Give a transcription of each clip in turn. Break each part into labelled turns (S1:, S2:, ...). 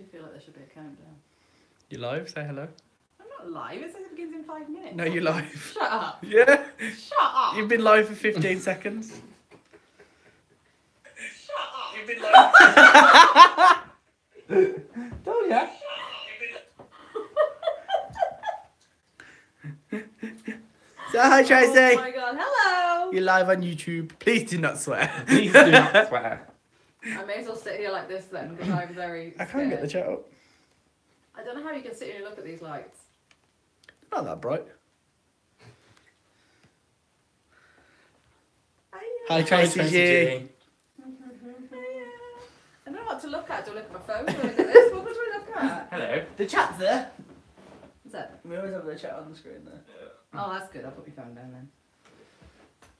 S1: do feel like there should be a countdown.
S2: You live? Say hello.
S1: I'm not live. It says it begins in 5 minutes.
S2: No, you're live.
S1: Shut up.
S2: Yeah.
S1: Shut up.
S2: You've been live for 15 seconds.
S1: Shut up.
S2: You've been live.
S3: Told ya.
S2: So hi Tracy.
S1: Oh my god, hello.
S2: You're live on YouTube. Please do not swear.
S3: Please do not swear.
S1: I may as well sit here like this then, because I'm very
S2: I can't get the
S1: scared.
S2: chat up.
S1: I don't know how you can sit here and look at these lights.
S2: Not that bright. Hi Tracy G.
S1: I don't know what to look at. Do I look at my phone? Do I look at this? What do I look at?
S3: Hello.
S2: The chat's there.
S1: What's that?
S2: We always have the chat on the screen there.
S1: Oh, that's good. I'll put my phone down then.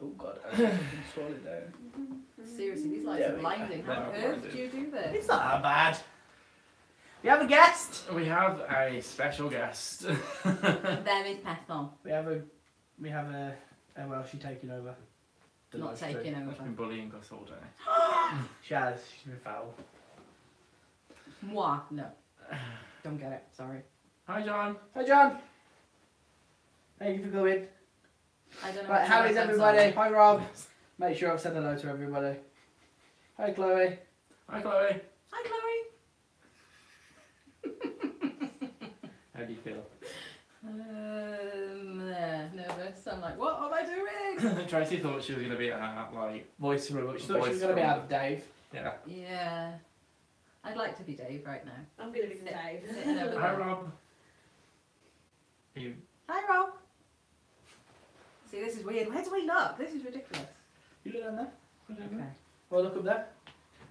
S2: Oh god, I can scroll it down.
S1: Seriously, these lights
S2: There
S1: are
S2: we
S1: blinding.
S3: go.
S1: How on
S3: They're
S1: earth
S3: blinding.
S1: do you do this?
S2: It's not that bad. We have a guest.
S3: We have a special guest.
S1: Very special.
S2: We have a welshie taking over. the
S1: Not
S2: live stream.
S1: taking
S3: She's
S1: over.
S3: been bullying us all day.
S2: She has. She's been foul.
S1: Moi, no. Don't get it. Sorry.
S3: Hi, John.
S2: Hi John. Thank you for coming.
S1: I don't know.
S2: Right,
S1: what
S2: how
S1: to
S2: is
S1: look at,
S2: everybody?
S1: sorry.
S2: Hi Rob. Make sure I've said hello to everybody. Hi Chloe.
S3: Hi, Chloe.
S1: Hi, Chloe.
S3: How do you feel?
S1: Nervous. I'm like, what am I doing?
S3: Tracy thought she was going to be at, like,
S2: Voice remote. She thought she
S3: Voice
S2: was going to be
S3: remote.
S2: out Dave.
S3: yeah.
S1: Yeah. I'd like to be Dave right now.
S4: I'm going to be Dave.
S1: Sitting over
S3: Hi,
S1: there.
S3: Rob. You...
S1: Hi, Rob. See, this is weird. Where do we look? This is ridiculous.
S2: You look down there.
S1: Okay.
S2: Well, look up there.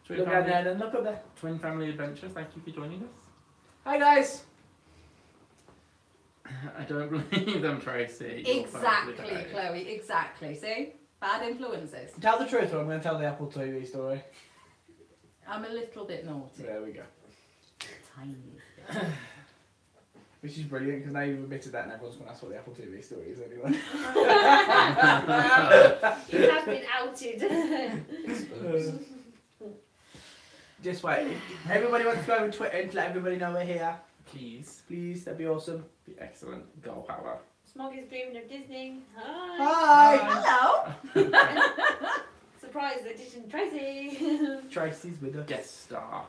S3: Twin
S2: Look down
S3: family,
S2: there and look up there.
S3: Twin Family Adventures, thank you for joining us.
S2: Hi guys.
S3: I don't believe them, Tracy. You're
S1: Exactly,
S3: perfectly okay.
S1: Chloe. Exactly. See? Bad influences.
S2: Tell the truth or I'm going to tell the Apple TV story.
S1: I'm a little bit naughty.
S2: There we go.
S1: Tiny.
S2: Which is brilliant because now you've admitted that and everyone's going to ask what the Apple TV story is anyway.
S4: You have been outed.
S2: Just wait. If everybody wants to go over Twitter and let everybody know we're here.
S3: Please.
S2: Please, that'd be awesome.
S3: Be excellent. Girl power.
S4: Smog is dreaming of Disney. Hi.
S2: Hi.
S1: Hello.
S4: Surprise edition Tracy.
S2: Tracy's with us.
S3: Guest star.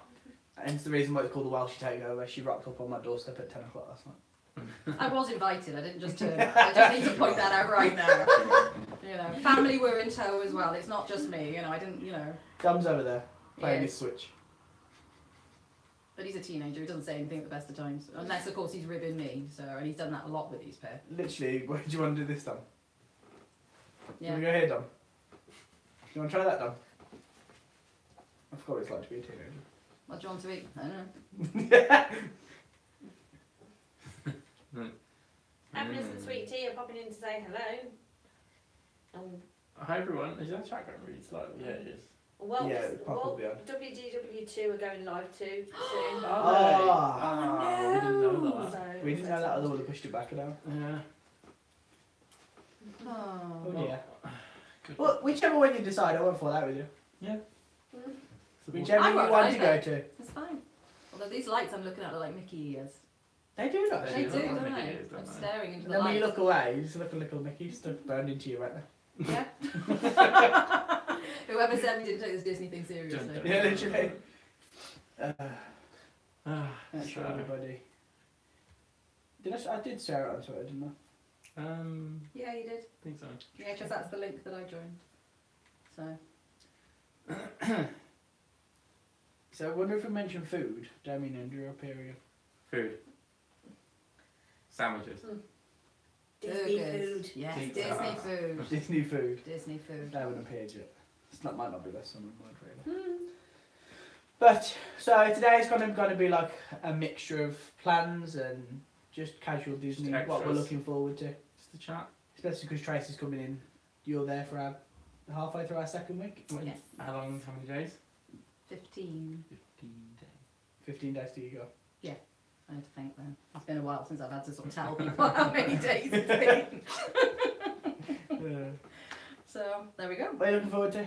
S2: And it's the reason why it's called the Welshie Takeover. She rocked up on my doorstep at 10 o'clock last night.
S1: I was invited. I didn't just turn up. I just need to point that out right now. You know, family were in tow as well. It's not just me. You know, I didn't. You know.
S2: Dom's over there playing
S1: Yeah.
S2: his Switch.
S1: But he's a teenager. He doesn't say anything at the best of times, unless of course he's ribbing me. So, and he's done that a lot with these pair.
S2: Literally, what do you want to do this, Dom? You
S1: Yeah.
S2: want to go here, Dom? You want to try that, Dom? I forgot what it's like to be a teenager.
S1: What do you want to eat? I don't know.
S4: Happiness and Sweet Tea are popping in to say hello.
S3: Hi, everyone. Is that chat going really slow? Yeah, it is.
S4: Well,
S2: Yeah, it's probably on.
S4: WDW2 are going live too soon.
S2: Oh,
S3: we didn't know that.
S4: So,
S2: we didn't know that, I would have pushed it back now.
S3: Yeah.
S1: Oh.
S2: Oh yeah.
S3: Good.
S2: Well, whichever one you decide, I won't fall out with you.
S3: Yeah.
S2: Whichever
S1: I
S2: you
S1: won't
S2: want to
S1: either.
S2: go to.
S1: It's fine. Although these lights I'm looking at are like Mickey ears.
S2: They do look.
S1: They
S3: do
S1: do,
S3: look like
S1: don't
S3: Mickey
S1: they?
S3: ears, don't
S1: I'm
S3: they?
S1: staring into
S2: And
S1: the
S2: then when you
S1: light.
S2: look away, you just look a little Mickey stuff burned into you right there.
S1: Yeah. Whoever said we didn't take this Disney thing seriously.
S3: Don't.
S2: Yeah, literally.
S3: Ah,
S2: That's for
S3: so,
S2: everybody. I did share it on Twitter, didn't I?
S1: Yeah, you did.
S3: I think so.
S1: Yeah, because that's the link that I joined. So.
S2: So I wonder if we mention food, Damien and your period.
S3: Food.
S4: Disney
S3: Sandwiches.
S4: food.
S1: Yes,
S3: Pizza.
S1: Disney food.
S2: Disney food.
S1: Disney food.
S2: They haven't appeared yet. It's not, might not be this summer, really. But so today's going to be like a mixture of plans and just casual Disney.
S3: Just
S2: What we're
S3: extras.
S2: looking forward to,
S3: Just the chat.
S2: especially because Tracy's coming in. You're there for our halfway through our second week.
S1: Yes.
S3: How long? How many days?
S1: 15.
S3: 15 days.
S2: 15 days till you go.
S1: I had to think then. It's been a while since I've had to sort of tell people how many days it's been. So, there we go.
S2: What are you looking forward to?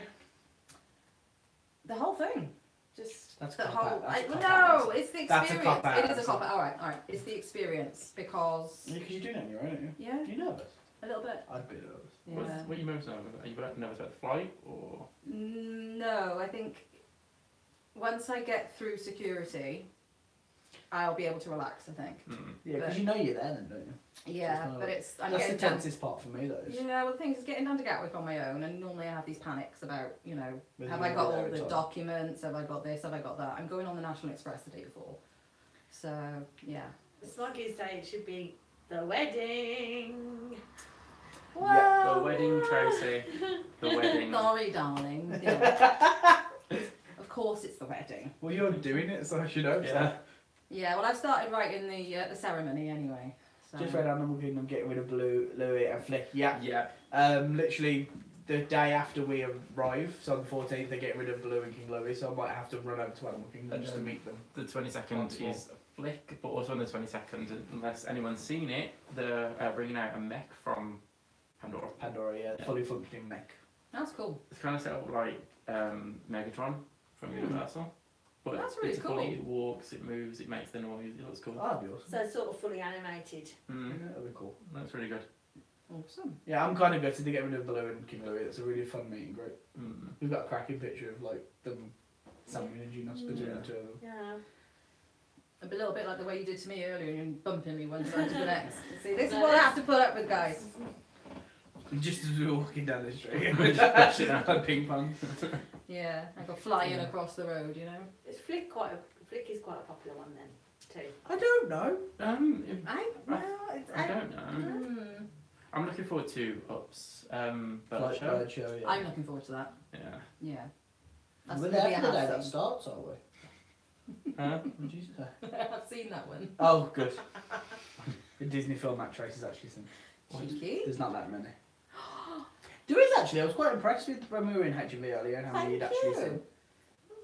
S1: The whole thing. just
S2: That's a
S1: the
S2: cop
S1: whole.
S2: out, that's a
S1: Well,
S2: cop out,
S1: no, it's the
S2: That's a
S1: experience.
S2: cop out,
S1: It is a
S2: that's
S1: cop out. All right. It's the experience because
S2: Yeah, because you're doing it on your own, aren't you?
S1: yeah,
S2: Are you nervous?
S1: a little bit.
S2: I'd be nervous.
S1: Yeah.
S3: What are you most nervous about? Are you nervous about the flight or?
S1: No, I think once I get through security, I'll be able to relax. I think.
S2: Yeah, because
S1: But-
S2: you know you're there then, don't you?
S1: Yeah,
S2: kinda
S1: but
S2: like-
S1: it's I'm
S2: That's the
S1: getting down.
S2: tensest part for me, though. Is
S1: Yeah, well, the thing is, getting down to Gatwick on my own, and normally I have these panics about,
S2: whether
S1: have
S2: you're
S1: I got
S2: there
S1: all
S2: in
S1: the
S2: time.
S1: documents? Have I got this? Have I got that? I'm going on the National Express the day before, so yeah.
S4: The smugglers say it should be the wedding.
S2: Yeah,
S3: The wedding, Tracy. The wedding.
S1: Sorry, darling. Yeah. Of course, it's the wedding.
S2: Well, you're doing it, so I should hope so.
S3: Yeah.
S1: Yeah, well, I've started writing the ceremony anyway. So.
S2: Just read Animal Kingdom, getting rid of Blue, Louis, and Flick. Yeah.
S3: Yeah.
S2: Literally the day after we arrive, so on the 14th, they get rid of Blue and King Louis, so I might have to run over to Animal Kingdom just to meet them.
S3: The 22nd is a flick, but also on the 22nd, unless anyone's seen it, they're bringing out a mech from Pandora.
S2: Pandora, yeah, fully functioning mech.
S1: That's cool.
S3: It's kind of set up like Megatron from Universal. But
S1: That's really
S3: it's
S1: cool.
S3: fully, it walks, it moves, it makes the noise, it looks cool.
S2: Oh, that'd be awesome.
S4: So it's sort of fully animated.
S3: Mm.
S2: Yeah, that'd be cool.
S3: That's really good.
S1: Awesome.
S2: Yeah, I'm kind of gutted to get rid of Blue and King Louis. It's a really fun meeting, great.
S3: Mm.
S2: We've got a cracking picture of like them, Samuel and Junos between the two of them.
S4: Yeah.
S1: A little bit like the way you did to me earlier and bumping me one side to the next. See, this is what I have to put up with, guys.
S2: Just as we were walking down the street,
S3: Flashing out.
S2: like ping pong.
S1: Yeah, I go flying across the road, you know.
S4: Is Flick is quite a popular one then, too.
S2: I don't know.
S3: I don't know.
S1: Mm,
S3: I'm looking forward to Up's bird
S2: Like
S3: show.
S2: bird show, yeah.
S1: I'm looking forward to that.
S3: Yeah.
S1: Yeah. That's
S2: We're
S1: gonna
S2: there
S1: be a
S2: for the day
S1: have
S2: that
S1: seen.
S2: starts, aren't we?
S3: Huh?
S2: What did you say?
S1: I've seen that one.
S2: Oh, good. The Disney film that Tracy's actually seen.
S1: Cheeky.
S2: There's not that many. There is actually. I was quite impressed with when we were in HMV earlier and how many you'd
S1: Thank
S2: actually
S1: you.
S2: seen.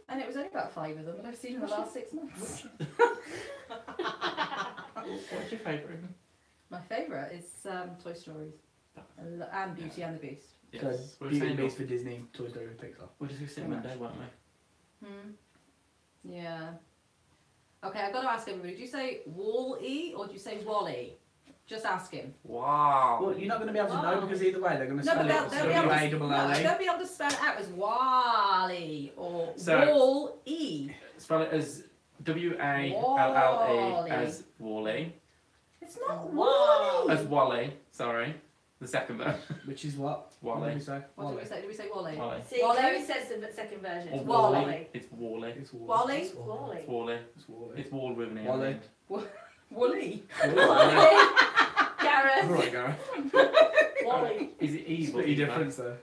S1: And it was only about 5 of them that I've seen in the last 6 months.
S3: What's your favourite?
S1: My favourite is Toy Stories and Beauty and the Beast.
S3: Yes. We were
S2: Beauty
S3: saying
S2: and Beast for Disney, Toy Story and Pixar.
S3: we just sitting Monday, weren't we?
S1: Yeah. Okay, I've got to ask everybody. Do you say Wall-E or do you say Wall-E? Just ask him.
S3: Wow.
S2: Well, you're not going to be able to know because either way they're going to
S1: No,
S2: spell
S1: but
S2: it
S1: they'll be able to,
S2: W-A-L-L-A.
S1: they'll be able to spell it out as Wally or
S3: So-
S1: Wall-E.
S3: Spell it as W-A-L-L-E
S1: Wally.
S3: as Wally.
S1: It's not
S4: Wow.
S1: Wally.
S3: As Wally, sorry. The second version.
S2: Which is what?
S3: Wally.
S2: What did we say?
S1: What did we say? Did we say Wally?
S3: Wally.
S4: See,
S1: Wally?
S4: Chloe says the second version.
S3: Or
S4: It's
S1: Wally.
S4: Wally.
S3: It's Wally.
S2: It's Wally.
S1: Wally?
S2: It's
S4: Wally.
S3: It's Wally.
S2: It's Wally.
S3: It's Wall with an E.
S2: Wally.
S1: Wally.
S4: Gareth.
S2: Right, Gareth.
S4: Wally.
S3: Is it Eve? or
S2: Split
S3: Eva?
S2: difference there.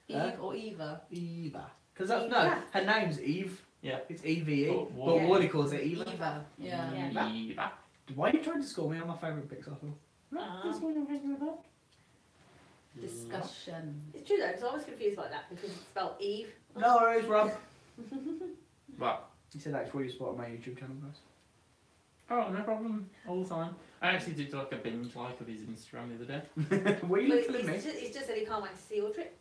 S1: Eve
S2: Huh?
S1: or Eva?
S2: Eva. Because that's, no,
S1: Eva.
S2: her name's Eve.
S3: Yeah.
S2: It's E-V-E.
S3: But
S2: But
S3: Wally.
S2: Wally calls it Eva.
S1: Eva. Yeah.
S4: Yeah.
S3: Eva.
S2: Why are you trying to score me on my favourite Pixar film?
S3: That's what I'm thinking about.
S1: Discussion.
S4: It's true though, because I was confused like that because it's spelled Eve.
S2: No worries, Rob.
S3: But,
S2: He said that's where you spot on my YouTube channel, guys.
S3: oh, no problem. All the time. I actually did like a binge like of his Instagram the other day.
S2: Were you
S4: But
S2: telling me?
S4: he's just said he can't wait to see your trip.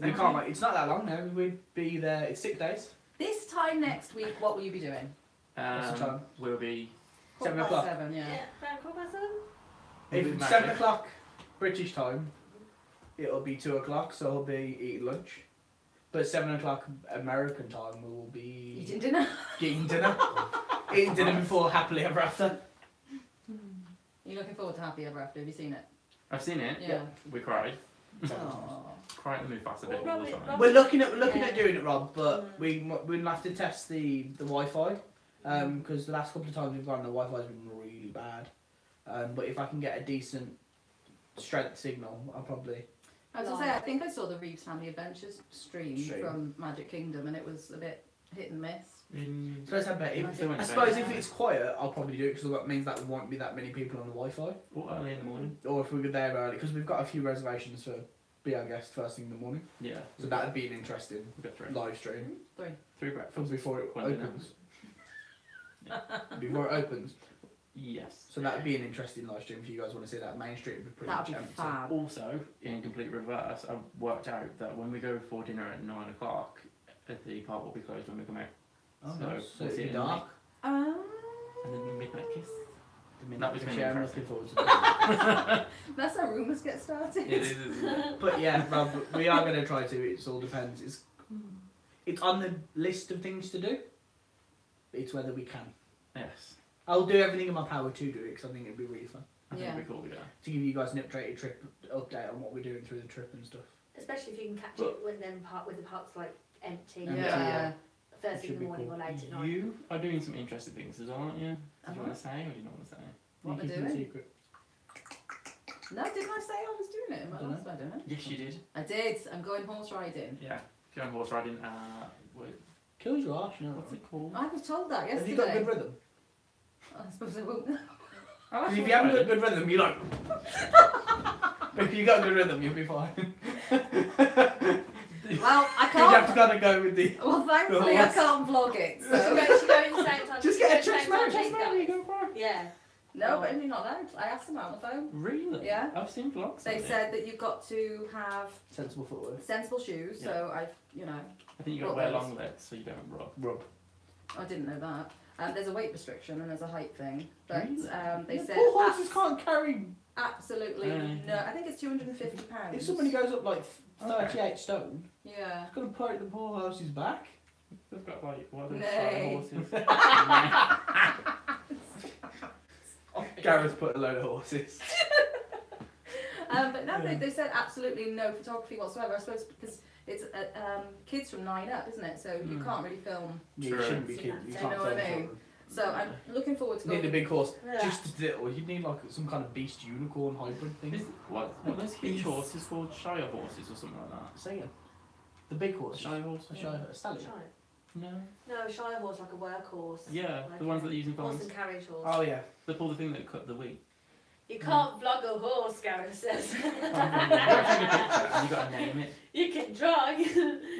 S2: You can't wait. It's not that long now. We'd be there. It's 6 days.
S1: This time next week, what will you be doing?
S2: What's the time?
S3: We'll be
S2: 7
S1: Quarter past
S2: o'clock.
S1: 7, yeah.
S4: Around 7:15?
S2: If
S3: We'll
S2: it's
S3: be
S2: 7
S3: back.
S2: o'clock British time, it'll be 2 o'clock, so I'll be eating lunch. But 7 o'clock American time, we will be
S1: Eating dinner?
S2: eating dinner. Eating dinner before Happily Ever After.
S1: You're looking forward to Happy Ever After? Have you seen it?
S3: I've seen it.
S1: Yeah.
S3: We cried.
S1: Aw.
S3: Cried at the Mufasa bit
S4: Well,
S3: all the
S4: Robert-
S3: time.
S2: We're looking at
S4: Yeah.
S2: doing it, Rob, but we'll have to test the Wi-Fi because the last couple of times we've gone, the Wi-Fi's been really bad. But if I can get a decent strength signal, I'll probably.
S1: I was going to say, I think I saw the Reeves Family Adventures stream
S2: Stream.
S1: from Magic Kingdom and it was a bit hit and miss.
S2: Suppose I suppose if it's quiet, I'll probably do it because that means that there won't be that many people on the Wi-Fi.
S3: Or early in the morning.
S2: Or if we were there early, because we've got a few reservations for Be Our Guest first thing in the morning.
S3: Yeah.
S2: So that'd be an interesting
S3: We've got three.
S2: live stream
S3: Three
S2: from
S3: breakfasts.
S2: before it
S3: One dinner.
S2: opens. Before it opens.
S3: Yes.
S2: So that'd be an interesting live stream if you guys want to see that. Main Street would be pretty
S1: That'd
S2: much
S1: be
S2: empty.
S1: fab.
S3: Also, in complete reverse, I've worked out that when we go for dinner at 9 o'clock, the park will be closed when we come out.
S2: Oh,
S3: So,
S2: nice. So
S3: we'll see
S2: it'll be
S3: it in
S2: dark.
S3: And then the midnight kiss. That was really
S2: I'm
S3: impressive.
S2: looking forward to that.
S1: That's how rumours get started.
S3: It is, isn't it?
S2: But yeah, Rob, we are going to try to. It all depends. It's on the list of things to do. It's whether we can.
S3: Yes.
S2: I'll do everything in my power to do it because I think it'd be really fun
S3: I think
S1: Yeah.
S3: it'd be cool, yeah.
S2: to give you guys an updated trip update on what we're doing through the trip and stuff.
S4: Especially if you can catch
S3: But-
S4: it when then with the parks like empty.
S2: Empty,
S1: Yeah.
S4: First
S2: Should
S4: thing in the
S2: be
S4: morning
S2: cool.
S4: or late at night.
S3: You are doing some interesting things as well, aren't you? Did you
S1: Uh-huh.
S3: want to say or do you not want to say?
S1: What
S2: You
S1: we're
S2: keep it a
S1: doing?
S2: secret.
S1: No, didn't I say I was doing it in my
S2: Dunno.
S1: last? I don't know.
S3: Yes, you did.
S1: I did. I'm going horse riding.
S3: Yeah. Going horse riding,
S2: Kills your arse, you know.
S3: what's it called?
S1: I was told that
S2: Have
S1: yesterday.
S2: you got good rhythm?
S1: I suppose I won't know.
S3: Oh,
S2: If you haven't got good rhythm, you like. If you got good rhythm, you'll be fine.
S1: Well, I
S2: You have to
S1: can't.
S2: kind of go with the.
S1: Well, thankfully, I can't vlog it.
S4: So
S1: So.
S4: she go in the same time.
S2: Just get a
S4: she go
S2: chest
S4: in the
S2: mount,
S4: same
S2: chest
S4: time
S2: mount,
S4: as
S2: you
S4: you
S2: go for it.
S4: Yeah.
S1: No, but you're not allowed. I asked them out on the phone.
S3: Really?
S1: Yeah.
S3: I've seen vlogs.
S1: They
S3: of it.
S1: said that you've got to have
S2: Sensible footwork.
S1: sensible shoes. So I've,
S3: I think you got to wear long legs so you don't rub.
S2: Rub.
S1: I didn't know that. There's a weight restriction and there's a height thing. But
S3: Really?
S1: they said
S2: Poor horses can't carry.
S1: absolutely
S3: Mm.
S1: no. I think it's £250.
S2: If somebody goes up like 38 stone,
S1: Yeah.
S2: it's going to put the poor horse's back.
S3: They've got like, what are those
S1: Nay.
S3: horses?
S2: Gareth put a load of horses.
S1: But no, they said absolutely no photography whatsoever. I suppose because it's kids from 9 up, isn't it? So you
S3: Mm.
S1: can't really film.
S2: You
S3: True.
S2: shouldn't be kidding. You
S1: You
S2: can't
S1: know what I
S2: film
S1: mean?
S2: children.
S1: So I'm looking forward to
S2: You need a
S1: going.
S2: big horse.
S4: Yeah.
S2: Just little. You need like some kind of beast unicorn hybrid thing.
S3: Is, what are those huge horses called? Shire horses or something like that?
S2: Say it. The big horse.
S3: Shire horses?
S2: A Shire, a stallion.
S4: Shire.
S3: No.
S4: No, Shire horse like a workhorse.
S3: Yeah,
S4: Like
S3: the ones
S4: a
S3: that they use in
S4: horse
S3: farms.
S4: and carriage horse.
S2: Oh yeah.
S3: They pull the thing that cut the wheat.
S4: You can't vlog a horse, Gareth says.
S3: You got to name it.
S4: You can try.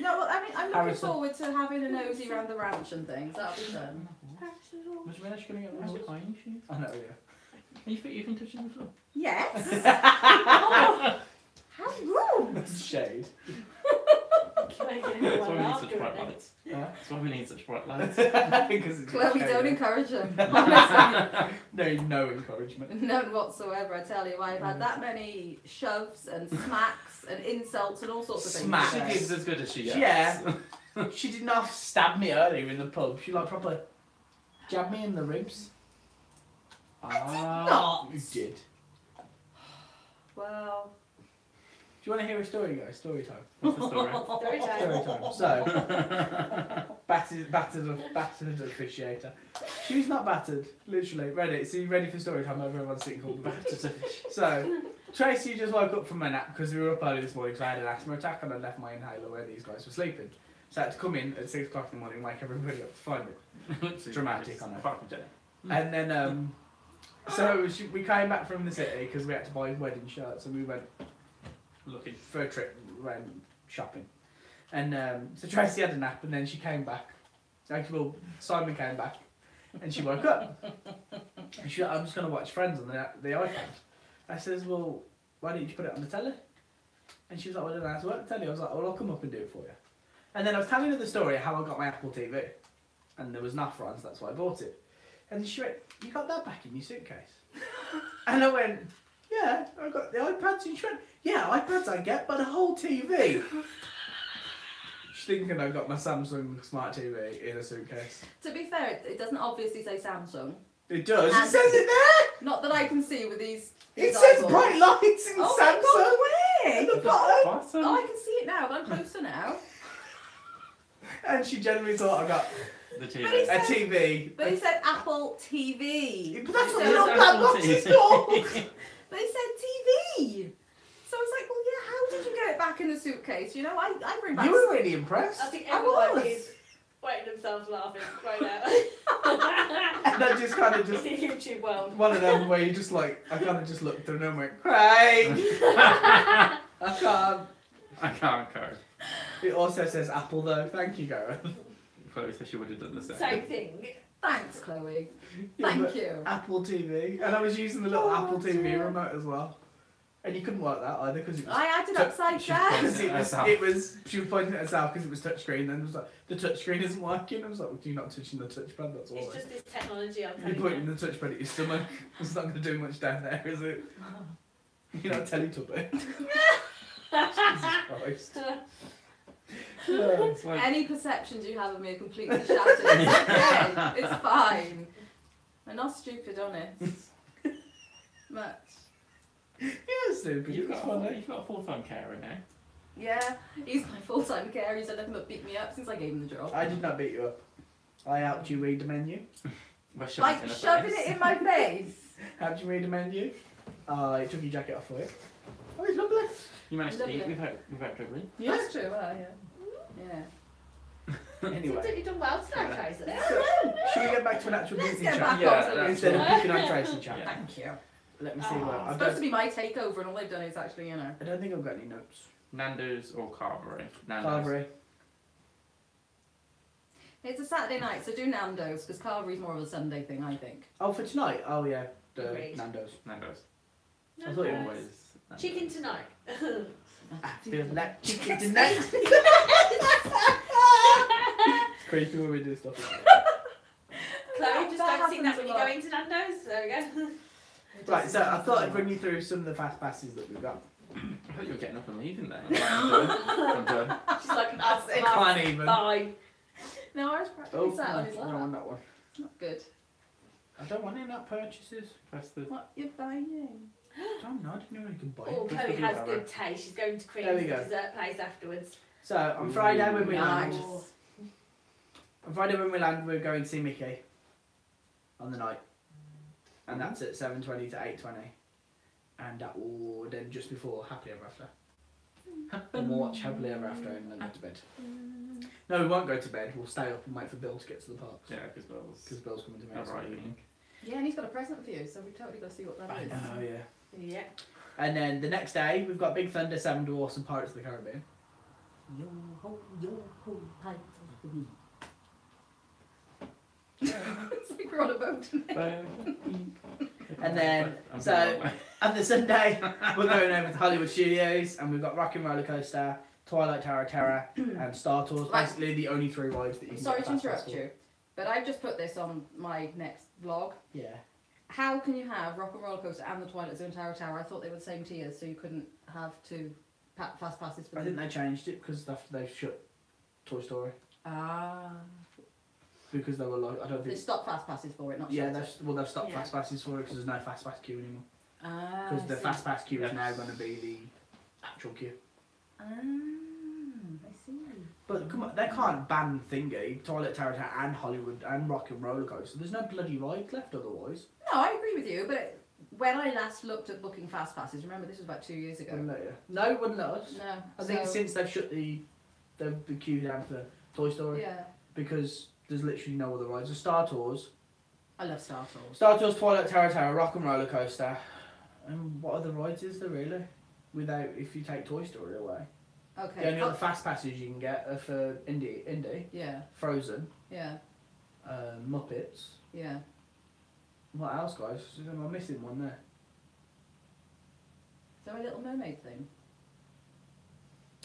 S1: No, well, I mean, I'm looking
S2: Harrison.
S1: forward to having a nosy around the ranch and things. That'll be fun.
S2: Was when actually going to get
S3: How's
S2: the
S3: your
S2: horse?
S3: tiny shoes?
S2: I know, yeah.
S3: Are you even touching the floor?
S1: Yes. How rude!
S2: That's shade.
S3: That's why we need such bright lights.
S2: Huh?
S3: That's why we need such bright lights.
S2: Because it's
S1: Chloe,
S2: shade.
S1: don't encourage him. Honestly,
S2: No encouragement.
S1: none whatsoever. I tell you, I've had that many shoves and smacks and insults and all sorts of things.
S2: Smack.
S3: She
S1: today.
S3: gives as good as she gets.
S2: Yeah. She did not stab me earlier in the pub. She like proper jabbed me in the ribs.
S1: Not.
S2: You did.
S1: Well,
S2: Do you want to hear a story, guys? Story time.
S3: What's the story?
S4: Story time.
S2: Story time. So, battered officiator. She's not battered, literally. Ready? So you ready for story time? Everyone's sitting called battered. So, Tracy just woke up from my nap because we were up early this morning because I had an asthma attack and I left my inhaler where these guys were sleeping. So I had to come in at 6 o'clock in the morning and wake everybody up to find it.
S3: Literally,
S2: Dramatic,
S3: just
S2: I know.
S3: apart from Jenny.
S2: And then, so we came back from the city because we had to buy wedding shirts and we went
S3: Looking.
S2: for a trip, went shopping. And so Tracy had a nap and then she came back. Actually, well, Simon came back and she woke up. And she was like, I'm just going to watch Friends on the iPad. I says, well, why didn't you put it on the telly? And she was like, well, I don't know how to work the telly. I was like, well, I'll come up and do it for you. And then I was telling her the story of how I got my Apple TV. And there was enough for us, that's why I bought it. And she went, you got that back in your suitcase? And I went, yeah, I got the iPads. And she went, yeah, iPads I get, but a whole TV. She's thinking I got my Samsung Smart TV in a suitcase.
S1: to be fair, it doesn't obviously say Samsung.
S2: It does.
S1: And-
S2: It says it there.
S1: Not that I can see with these.
S2: It
S1: these
S2: says
S1: eyeballs.
S2: bright lights in
S1: Oh
S2: Samsung.
S1: my God, where?
S2: At the bottom.
S3: Bottom.
S1: Oh, I can see it now, but I'm closer now.
S2: And she generally thought I got
S3: The
S1: But
S3: TV.
S1: it's-
S2: a TV.
S1: But it said Apple TV.
S2: But that's
S1: It
S2: what
S1: says-
S2: the little black box is called.
S1: But it said TV. So it's like, well, yeah, how did you get it back in the suitcase? You know, I bring back.
S2: You were really impressed.
S4: I think
S1: I
S4: everyone
S1: was.
S4: is wetting themselves laughing right now.
S2: And I just kind of
S4: It's
S2: just
S4: the YouTube world.
S2: one of them where you just like I kind of just looked at her and went, Craig, I can't.
S3: I can't go.
S2: It also says Apple though. Thank you, Gareth.
S3: Chloe said she would have done the same.
S4: Same thing.
S1: Thanks, Chloe.
S2: Yeah,
S1: Thank
S2: but
S1: you.
S2: Apple TV, and I was using the little
S1: Oh,
S2: Apple TV
S1: dear.
S2: remote as well. And you couldn't work that either because it was.
S1: I had it upside down.
S2: She was pointing at herself because it was touchscreen. Then it was like the touchscreen isn't working. I was like, well, you're not touching the touchpad. That's all.
S4: It's just this technology I'm
S2: You're
S4: telling
S2: pointing the touchpad at your stomach. It's not going to do much down there, is it? You're not Teletubby. Jesus Christ.
S3: It's like,
S1: Any perceptions you have of me are completely shattered. It's okay. It's fine. I'm not stupid, honest. Much.
S2: Yeah, stupid.
S3: you've
S2: It's
S3: got
S2: funny.
S3: a full-time carer now.
S1: Yeah, he's my full-time carer. He's done nothing but beat me up since I gave him the job.
S2: I did not beat you up. I helped you read the menu.
S3: We're shoving
S1: Like
S3: it in her
S1: shoving
S3: face.
S1: it in my face.
S2: Helped you read the menu. I took your jacket off for you. Oh, it's lovely.
S3: You managed to
S1: Lovely.
S3: eat without dribbling.
S2: Yeah.
S1: That's true, yeah.
S2: Anyway.
S4: You've done well today, Tracy.
S2: So, should we get back to an actual
S1: Let's
S2: Disney
S1: get
S2: chat?
S1: back
S3: Yeah,
S1: onto
S3: that's
S2: Instead of
S1: it.
S2: picking on Tracy chat.
S3: Yeah.
S1: Thank you.
S2: Let me see
S4: Oh.
S2: what
S1: It's
S2: I've
S1: supposed
S2: got.
S1: to be my takeover, and all they've done is actually,
S2: I don't think I've got any notes.
S3: Nando's or Carvery? Nando's.
S2: Carvery.
S1: It's a Saturday night, so do Nando's, because Carvery's more of a Sunday thing, I think.
S2: Oh, for tonight? Oh, yeah. The
S4: Agreed.
S2: Nando's.
S3: Nando's.
S2: I thought it was.
S3: Always. Nando's.
S4: Chicken tonight.
S2: I feel like chicken tonight. It's creepy when we do stuff like that.
S4: Chloe, just
S1: That
S4: don't sing that
S1: happens
S4: when
S1: a
S4: you
S1: lot.
S4: go into Nando's. There we go.
S2: Right, so I thought I'd bring you through some of the fast passes that we've got.
S3: I thought you were getting up and leaving then. I'm done. I'm done.
S4: She's like,
S1: That's it.
S2: Can't even.
S4: Bye.
S1: No, I was practically
S2: Oh,
S1: sat
S2: no,
S1: on his
S2: I don't
S1: lap.
S2: want that one.
S1: Not good.
S2: I don't want any nut purchases.
S3: Press the.
S1: What you're buying?
S2: I don't know, I didn't know you could buy
S4: Oh,
S2: it.
S4: Chloe has good taste. She's going to
S2: There we
S4: Cream's
S2: go.
S4: dessert place afterwards.
S2: So, on Friday when we
S1: Nice.
S2: land, we're going to see Mickey on the night. And that's at 7:20 to 8:20. And that will then just before Happily Ever After. And we'll watch Happily Ever After and then go to bed. No, we won't go to bed. We'll stay up and wait for Bill to get to the parks.
S3: Yeah, because Bill's
S2: Because Bill's coming to me next
S3: arriving.
S2: week.
S1: Yeah, and he's got a present for you, so we totally got to see what that
S2: I
S1: is.
S2: know, yeah.
S4: Yeah.
S2: And then the next day, we've got Big Thunder, Seven Dwarfs, and Pirates of the Caribbean.
S1: Yo ho, Pirates of the It's like we're on a boat.
S2: And then,
S3: I'm
S2: so,
S3: going that way.
S2: on the Sunday, we're going over to Hollywood Studios, and we've got Rock and Roller Coaster, Twilight Tower Terror, and Star Tours.
S1: Right.
S2: Basically, the only three rides that you can
S1: Sorry
S2: get
S1: to
S2: fast pass
S1: interrupt you, but I've just put this on my next vlog.
S2: for. Yeah.
S1: How can you have Rock and Roller Coaster and the Twilight Zone Tower Tower? I thought they were the same tiers, so you couldn't have two fast passes for
S2: I
S1: them.
S2: think they changed it because after they shut Toy Story.
S1: Ah,
S2: Because they were like, I don't
S1: they
S2: think.
S1: stopped fast passes for it, not
S2: Yeah,
S1: shut it.
S2: they've stopped
S4: Yeah.
S2: fast passes for it because there's no fast pass queue anymore.
S1: Ah,
S2: Because
S1: I
S2: the
S1: see.
S2: fast pass queue is
S3: Yes.
S2: now going to be the actual queue.
S1: Ah, I see.
S2: But come on, they can't ban Thingy, Twilight Tower and Hollywood and Rock and Roller Coaster. There's no bloody rides left otherwise.
S1: No, I agree with you, but when I last looked at booking fast passes, remember this was about 2 years ago.
S2: Wouldn't let you. No, wouldn't let us.
S1: No,
S2: I think
S1: so-
S2: since they've shut the queue down for Toy Story,
S1: yeah,
S2: because there's literally no other rides. The Star Tours,
S1: I love Star Tours.
S2: Twilight Tower, Rock and Roller Coaster, and what other rides is there really? Without if you take Toy Story away,
S1: Okay.
S2: the only other fast passes you can get are for Indy,
S1: Yeah,
S2: Frozen,
S1: yeah,
S2: Muppets.
S1: yeah.
S2: What else, guys? Am I missing one there?
S1: Is there a Little Mermaid thing?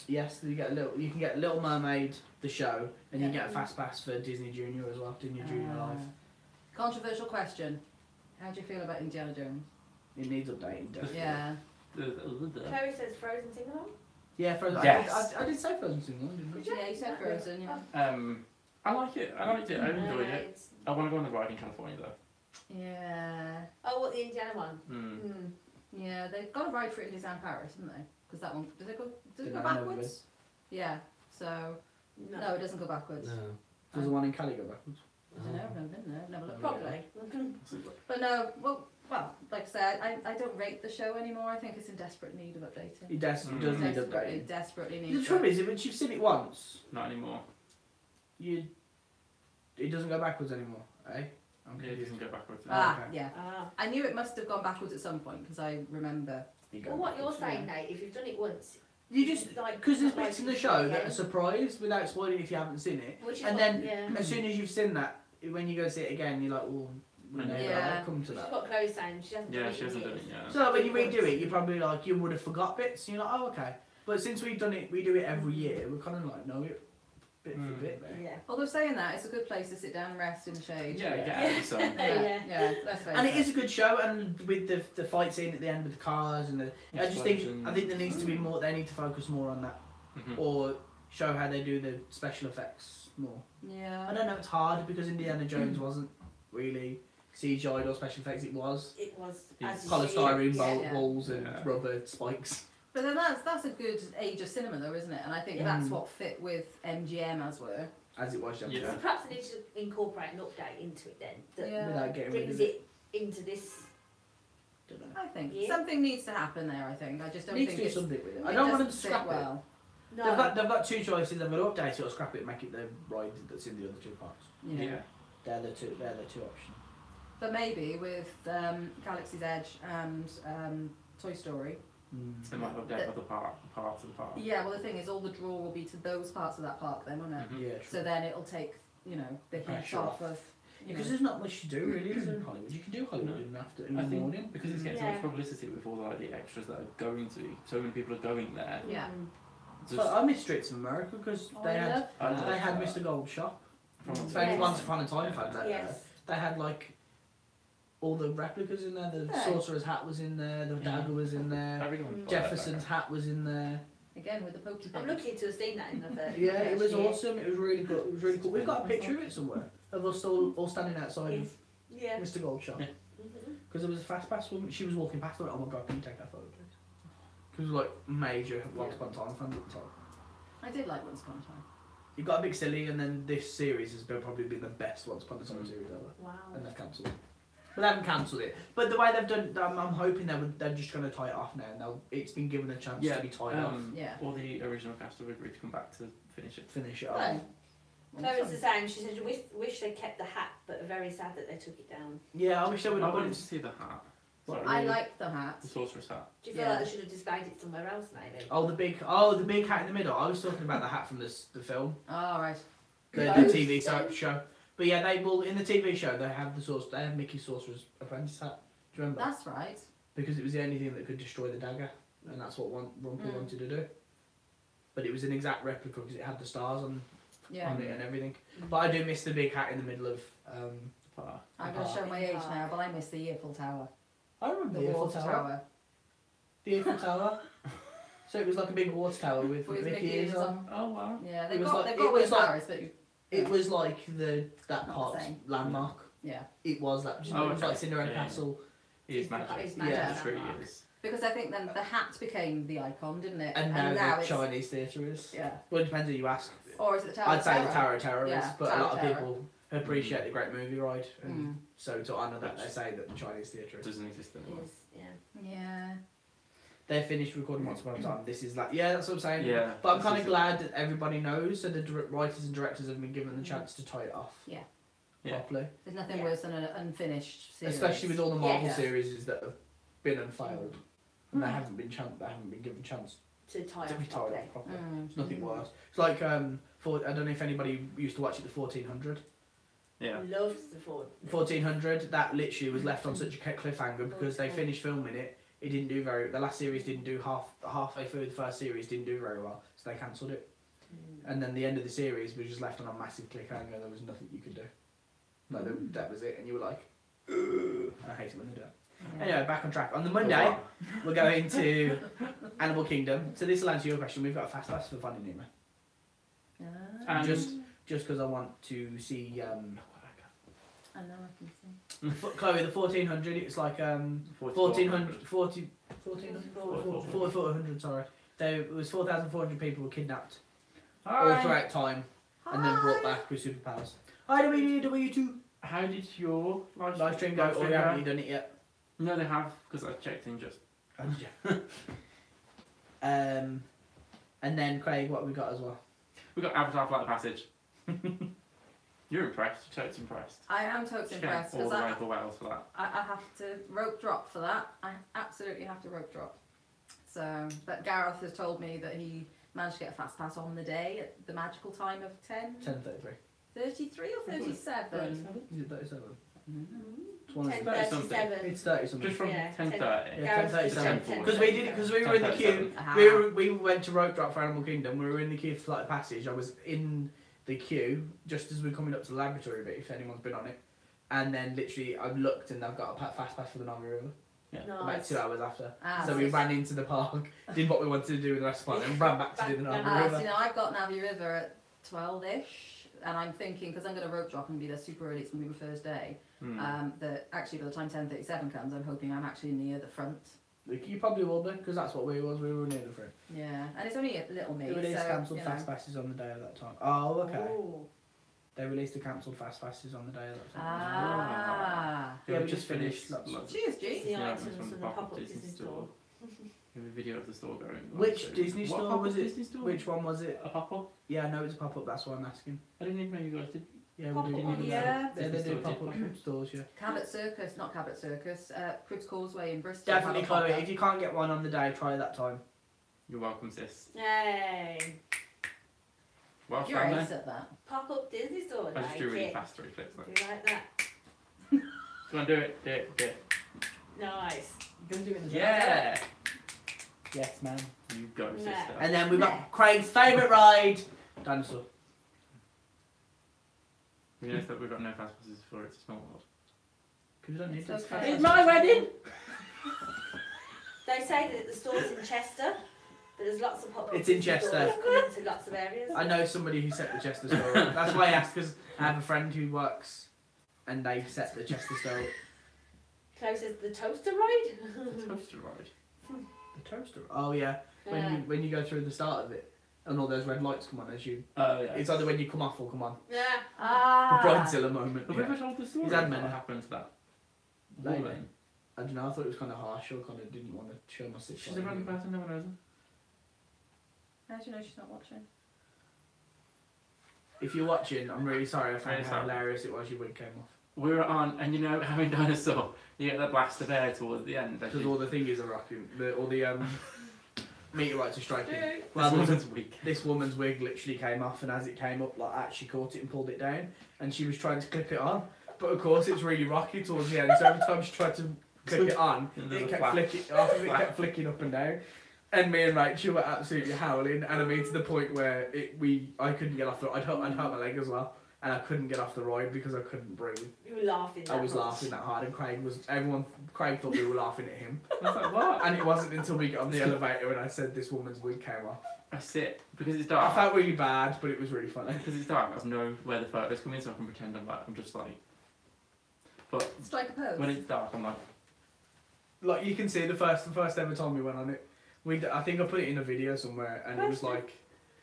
S2: Yes, you can get Little Mermaid the show, and you can
S1: Yeah.
S2: get a fast pass for Disney Junior as well. Disney Junior Live.
S1: Controversial question. How do you feel about Indiana Jones?
S2: It needs updating. Definitely.
S1: Yeah.
S4: Chloe says Frozen sing along.
S2: Yeah, Frozen.
S3: Yes.
S2: I did say Frozen sing along, didn't I?
S1: Yeah, you said Frozen, yeah.
S3: I like it. I liked it. I enjoyed it.
S4: It's-
S3: I want to go on the ride in California though.
S1: Yeah.
S4: Oh, what, the Indiana one?
S3: Mm.
S1: Yeah, they've got a ride for it in Disneyland Paris, haven't they? Because that one, does it go
S2: Didn't
S1: go
S2: I know
S1: backwards? Yeah, so, no, it doesn't go backwards.
S5: No.
S2: Does the one in Cali go backwards?
S1: I don't know, I've never been there, I've never looked
S4: Probably.
S1: at it. But no, well, like I said, I don't rate the show anymore. I think it's in desperate need of updating.
S2: It does need
S1: Desperately,
S2: updating.
S1: desperately needs
S2: The trouble is, if once you've seen it once,
S3: Not anymore.
S2: it doesn't go backwards anymore, eh? I'm
S3: Yeah, it
S2: confused.
S3: doesn't go backwards.
S1: Ah,
S2: Okay.
S1: yeah.
S4: Ah.
S1: I knew it must have gone backwards at some point because I remember.
S2: You go
S4: Well, what you're
S2: backwards.
S4: saying, Nate, if you've done it once,
S2: You just
S4: like
S2: because there's
S4: like
S2: bits in the
S4: you
S2: show
S4: said,
S2: that are surprise without spoiling if you haven't seen it.
S4: which is
S2: And
S4: what-
S2: then
S4: yeah.
S2: as soon as you've seen that, when you go see it again, you're like, oh, we never
S1: Yeah.
S2: come to
S4: She's
S2: that.
S4: got Chloe saying she hasn't done
S3: Yeah,
S4: it
S3: she
S4: in
S3: hasn't done
S4: years.
S3: it yet.
S2: So when you redo it, you probably like you would have forgot bits. And you're like, oh okay. But since we've done it, we do it every year. We're kind of like know it bit for bit. There.
S4: Yeah.
S1: Although saying that, it's a good place to sit down and rest in the shade.
S3: Yeah, get out of the sun.
S4: Yeah.
S1: Yeah, let's face
S2: And it is a good show, and with the fight scene at the end with the cars and the, I just think there needs to be more. They need to focus more on that,
S3: Mhm.
S2: or show how they do the special effects more. I
S1: Yeah.
S2: don't know. It's hard because Indiana Jones wasn't really CGI or special effects. It was
S4: It was
S3: Yeah.
S4: as you
S2: polystyrene
S4: see.
S1: Yeah.
S2: balls and
S3: Yeah.
S2: rubber spikes.
S1: But then that's a good age of cinema though, isn't it? And I think
S2: Yeah.
S1: that's what fit with MGM as were.
S2: As it was,
S3: Yeah.
S4: So perhaps they need to incorporate an update into it then that
S1: Yeah.
S2: without getting rid
S4: brings
S2: of it.
S4: it into this.
S2: Don't know.
S1: I think
S4: Yeah.
S1: something needs to happen there. I think I just don't
S2: Needs
S1: think
S2: to do
S1: it's.
S2: something with it. I
S1: it
S2: don't want them to
S1: doesn't
S2: scrap
S1: sit
S2: it.
S1: well.
S4: No.
S2: They've got two choices. They've got to update it or scrap it and make it the ride that's in the other two parts.
S1: Yeah.
S3: Yeah.
S2: They're the two options.
S1: But maybe with Galaxy's Edge and Toy Story.
S3: They might update other parts of the park.
S1: Yeah. Well, the thing is, all the draw will be to those parts of that park, then, won't it?
S3: Mhm.
S2: Yeah, true.
S1: So then it'll take the heat
S2: Pressure
S1: off
S2: off.
S1: of. You
S2: Because
S1: know.
S2: there's not much to do really, is there, in Hollywood? You can do Hollywood
S3: No.
S2: in the after in
S3: I
S2: the
S3: think
S2: morning.
S3: because it's getting so
S4: Yeah.
S3: much publicity with all like, the extras that are going to, so many people are going there.
S1: Yeah.
S3: Just
S2: So I miss Streets of America because
S1: Oh,
S2: they
S1: I
S2: had
S1: love
S2: they had
S3: that.
S2: Mr. Gold's shop.
S3: From
S2: So
S4: Yes.
S2: Once Upon a Time had that.
S4: Yes.
S2: They had like all the replicas in there. The
S1: Hey.
S2: sorcerer's hat was in there. The dagger was in
S3: I
S2: there.
S3: really want to buy
S2: Jefferson's hat was in there.
S1: Again with the pokey
S4: I'm
S1: thing.
S4: looking to have seen that in the first.
S2: Yeah, it was
S4: first year.
S2: awesome. It was really good. It was really cool. We've got a picture of it somewhere of us all standing outside of
S4: Yeah.
S2: Mr. Gold's shop.
S3: Yeah.
S4: Mhm.
S2: Because there was a fast pass woman. She was walking past. I went, oh my god, can you take that photo, please? Because we were like major Once Upon a Time fans at the time.
S1: I did like Once Upon a Time.
S2: You got a big silly, and then this series has probably been the best Once Upon a Time series ever,
S4: Wow.
S2: and they've cancelled it. But they haven't cancelled it. But the way they've done, I'm hoping they're just going to tie it off now. And it's been given a chance to be tied off,
S1: Yeah.
S3: All the original cast have agreed to come back to finish it.
S2: finish it
S1: Oh.
S2: off.
S4: Chloe's the same. She said, wish they kept the hat, but are very sad that they took it down.
S2: Yeah, I wish they would
S3: I
S2: have.
S3: wanted to see the hat.
S2: What,
S1: I
S2: really?
S1: like the hat.
S3: The sorcerer's hat.
S4: Do you feel
S1: Yeah.
S4: like they should have displayed it somewhere else, maybe?
S2: The big hat in the middle. I was talking about the hat from the film,
S1: Oh, right.
S2: the
S1: Both.
S2: TV show. But yeah, they will in the TV show. They have They have Mickey's Sorcerer's Apprentice hat. Do you remember?
S1: That's right.
S2: Because it was the only thing that could destroy the dagger, and that's what Rumpel wanted to do. But it was an exact replica because it had the stars on
S1: Yeah.
S2: it and everything. But I do miss the big hat in the middle of.
S3: The park.
S1: I'm going to show my age now, but I miss the Eiffel Tower.
S2: I remember
S1: The
S2: the Eiffel
S1: water
S2: Tower.
S1: tower.
S2: The Eiffel Tower. So it was like a big water tower with
S1: With
S2: Mickey
S1: Mickey
S2: ears
S1: ears
S2: on.
S1: on.
S3: Oh wow.
S1: Yeah,
S2: It
S1: they've
S2: was
S1: got,
S2: like-
S1: they've
S2: it
S1: got one in
S2: was like-
S1: Paris, but
S2: It was like that
S1: Not the
S2: park's
S1: same.
S2: landmark.
S1: yeah.
S2: It was that.
S3: Oh,
S2: it was
S3: okay.
S2: like Cinderella
S3: Yeah.
S2: Castle.
S3: He is magic.
S4: It's
S1: magic.
S3: Yeah, sure he is.
S1: Because I think then the hat became the icon, didn't it?
S2: And now the
S1: it's
S2: Chinese theatre is.
S1: yeah.
S2: Well, it depends who you ask.
S1: Or is it the Tower?
S2: I'd say
S1: Terror?
S2: the Tower of Terror is,
S1: Yeah,
S2: but
S1: Tower
S2: a lot of
S1: Terror.
S2: people appreciate the Great Movie Ride, and
S1: Mm.
S2: so to honour that, they say that the Chinese theatre
S3: It
S2: is.
S3: doesn't exist anymore.
S4: Yes, yeah.
S1: Yeah.
S2: They finished recording Once Upon a Time. This is like, yeah, that's what I'm saying.
S3: Yeah.
S2: But I'm
S3: this
S2: kind of
S3: is-
S2: glad that everybody knows, so the writers and directors have been given the chance to tie it off
S1: Yeah.
S3: Yeah.
S2: properly.
S1: There's nothing
S4: Yeah.
S1: worse than an unfinished series.
S2: Especially with all the Marvel
S1: Yeah.
S2: series that have been and failed, and they haven't been given chance
S4: To tie
S2: to be
S4: off
S2: tied
S4: properly.
S2: off properly.
S1: Mm.
S2: There's nothing worse. It's like I don't know if anybody used to watch it, the 1400.
S3: Yeah.
S4: Loves the Ford.
S2: 1400, that literally was left on such a cliffhanger because they finished filming it. It didn't do the last series didn't do halfway through the first series didn't do very well, so they cancelled it. And then the end of the series was just left on a massive cliffhanger. There was nothing you could do. Like that was it, and you were like, ugh. I hate it when they do it.
S1: Yeah.
S2: Anyway, back on track. On the Monday, we're going to Animal Kingdom. So this will answer your question. We've got a fast pass for Finding Nemo.
S1: Ah,
S3: And
S2: Just because I want to see
S1: I know I can see.
S2: Chloe, the 1400. It's like 1400, 400. Sorry, it was 4,400 people were kidnapped all throughout time and then brought back with superpowers. Hi, W2.
S3: How did your
S2: Live stream go? Or we haven't really done it yet.
S3: No, they have because I checked in just.
S2: And then Craig, what have we got as well?
S3: We got Avatar Flight of Passage. You're impressed. You're totes impressed.
S1: I am totally
S3: She came
S1: impressed
S3: all
S1: because
S3: the way to Wales for that.
S1: I have to rope drop for that. I absolutely have to rope drop. So, but Gareth has told me that he managed to get a fast pass on the day at the magical time of 10.
S2: 10:33.
S1: 33 or 37?
S2: Is it 37? What is it?
S4: 10:37.
S2: It's 30 something.
S3: Just from
S4: Yeah,
S3: 10:30.
S2: Yeah,
S4: Gareth
S2: 10:37.
S4: said
S2: Because we did it, because we were in the queue.
S3: 10:37.
S2: We went to rope drop for Animal Kingdom. We were in the queue for Flight of Passage. I was in the queue just as we were coming up to the laboratory bit, if anyone's been on it. And then literally I looked and I've got a fast pass for the Navi River. About
S4: Nice.
S2: 2 hours after.
S1: Ah,
S2: So we ran into the park, did what we wanted to do with the rest of the park, and ran back to do the Navi River.
S1: so now I've got Navi River at 12ish, and I'm thinking, because I'm going to rope drop and be there super early, it's going to be my first day, that actually by the time 10:37 comes, I'm hoping I'm actually near the front.
S2: You probably will be, because that's what we was. We were near the front.
S1: Yeah, and it's only a little me,
S2: They released
S1: so,
S2: cancelled
S1: you know.
S2: fast passes on the day of that time. Oh, okay.
S4: Ooh.
S2: They released the cancelled fast passes on the day of that time.
S1: Ah.
S2: Yeah, we just finished lots.
S1: Cheers, G.
S4: Disney
S3: Yeah,
S4: items
S3: from
S4: from
S3: the
S4: the
S3: pop-up
S4: pop-up
S3: Disney
S4: Disney
S3: store.
S4: store.
S3: Give a video of the store going.
S2: Which Disney
S3: What
S2: store
S3: pop-up
S2: was it?
S3: Disney store?
S2: Which one was it?
S3: A pop-up?
S2: Yeah, no, it's a pop up. That's why I'm asking.
S3: I didn't even know you guys did.
S2: Yeah, we
S4: Pop-up
S2: do.
S4: ones,
S1: yeah.
S2: They do
S3: Disney
S2: pop
S3: store
S2: up
S3: did
S2: stores. Yeah.
S1: Cabot Circus, not Cabot Circus, Cribs Causeway in Bristol.
S2: Definitely,
S1: have a
S2: Chloe.
S1: pop-up.
S2: If you can't get one on the day, try that time.
S3: You're welcome, sis.
S4: Yay.
S3: Welsh
S1: You're
S3: family.
S1: ace at that.
S4: Pop-up Disney store.
S3: I just do really
S4: it.
S3: fast 3 clicks.
S4: Do
S3: Like.
S4: you like that?
S3: Come on, do it. Do it. Do it.
S4: Nice.
S2: You're gonna do it in the
S3: Yeah.
S2: Yes, ma'am.
S3: You go,
S4: Yeah.
S3: sister.
S2: And then we've got
S1: Yeah.
S2: Craig's favourite ride, dinosaur.
S3: You notice that we've got no fast passes for It's a Small World.
S2: People don't need
S1: It's
S2: this.
S1: okay.
S2: It's my wedding.
S4: They say that the store's in Chester, but there's lots of pop-up
S2: It's in
S4: Disney
S2: Chester.
S4: stores coming to lots of areas.
S2: I know somebody who set the Chester store up. That's why I asked, because I have a friend who works and they set the Chester store up.
S4: Chloe says the toaster ride.
S3: The toaster ride.
S2: The toaster? Oh, yeah. When you go through the start of it and all those red lights come on as you...
S3: Oh, yeah.
S2: It's either when you come off or come on.
S4: Yeah.
S2: The
S1: Ah.
S2: Bridezilla moment.
S3: Have we
S2: Yeah.
S3: ever told the story?
S2: He's had
S3: about
S2: many.
S3: what happened to that
S2: Maybe.
S3: woman?
S2: I don't know, I thought it was kind of harsh, or kind of didn't want to show my sister.
S3: She's a random person, no one knows her.
S1: How do you know she's not watching?
S2: If you're watching, I'm really sorry. I found
S3: Really
S2: how
S3: sorry.
S2: hilarious it was your wig came off.
S3: We were on, and you know, having dinosaur, you get the blaster there towards the end.
S2: Because all the thingies are rocking. All the meteorites are striking.
S3: Well,
S2: Well,
S3: this week.
S2: this woman's wig literally came off, and as it came up, like she caught it and pulled it down, and she was trying to clip it on, but of course it's really rocky towards the end. So every time she tried to clip it on,
S3: There's
S2: it
S3: a
S2: kept
S3: flap.
S2: flicking off, it kept flicking up and down. And me and Rachel were absolutely howling, and I mean to the point where I couldn't get off the. I'd hurt my leg as well, and I couldn't get off the ride because I couldn't breathe.
S4: You were laughing.
S2: I
S4: that
S2: was
S4: much.
S2: laughing that hard, and Craig thought we were laughing at him.
S3: I was like, what?
S2: And it wasn't until we got on the elevator and I said this woman's wig came off.
S3: I sit, because it's
S2: I
S3: dark.
S2: felt really bad, but it was really funny.
S3: Because it's dark, I know where the photos come in, so I can pretend I'm just like. But
S1: Strike a pose.
S3: when it's dark, I'm like,
S2: Like you can see the first ever time we went on it. I think I put it in a video somewhere, and it was like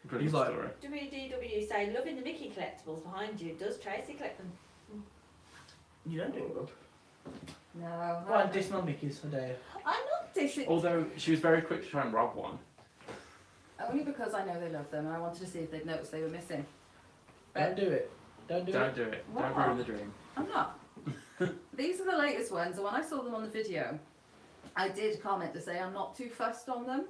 S3: brilliant
S2: He's like-
S3: story.
S4: WDW say, loving the Mickey collectibles behind you. Does Tracy collect them?
S2: you don't do it, Rob.
S1: No.
S2: Go on, diss my Mickeys, I dare you.
S1: I'm not dissing.
S3: Although she was very quick to try and rob one.
S1: Only because I know they love them and I wanted to see if they'd noticed they were missing.
S2: Don't do it. Don't do
S3: Don't
S2: it.
S3: do it.
S1: What?
S3: Don't ruin the dream.
S1: I'm not. These are the latest ones, and when I saw them on the video, I did comment to say I'm not too fussed on them.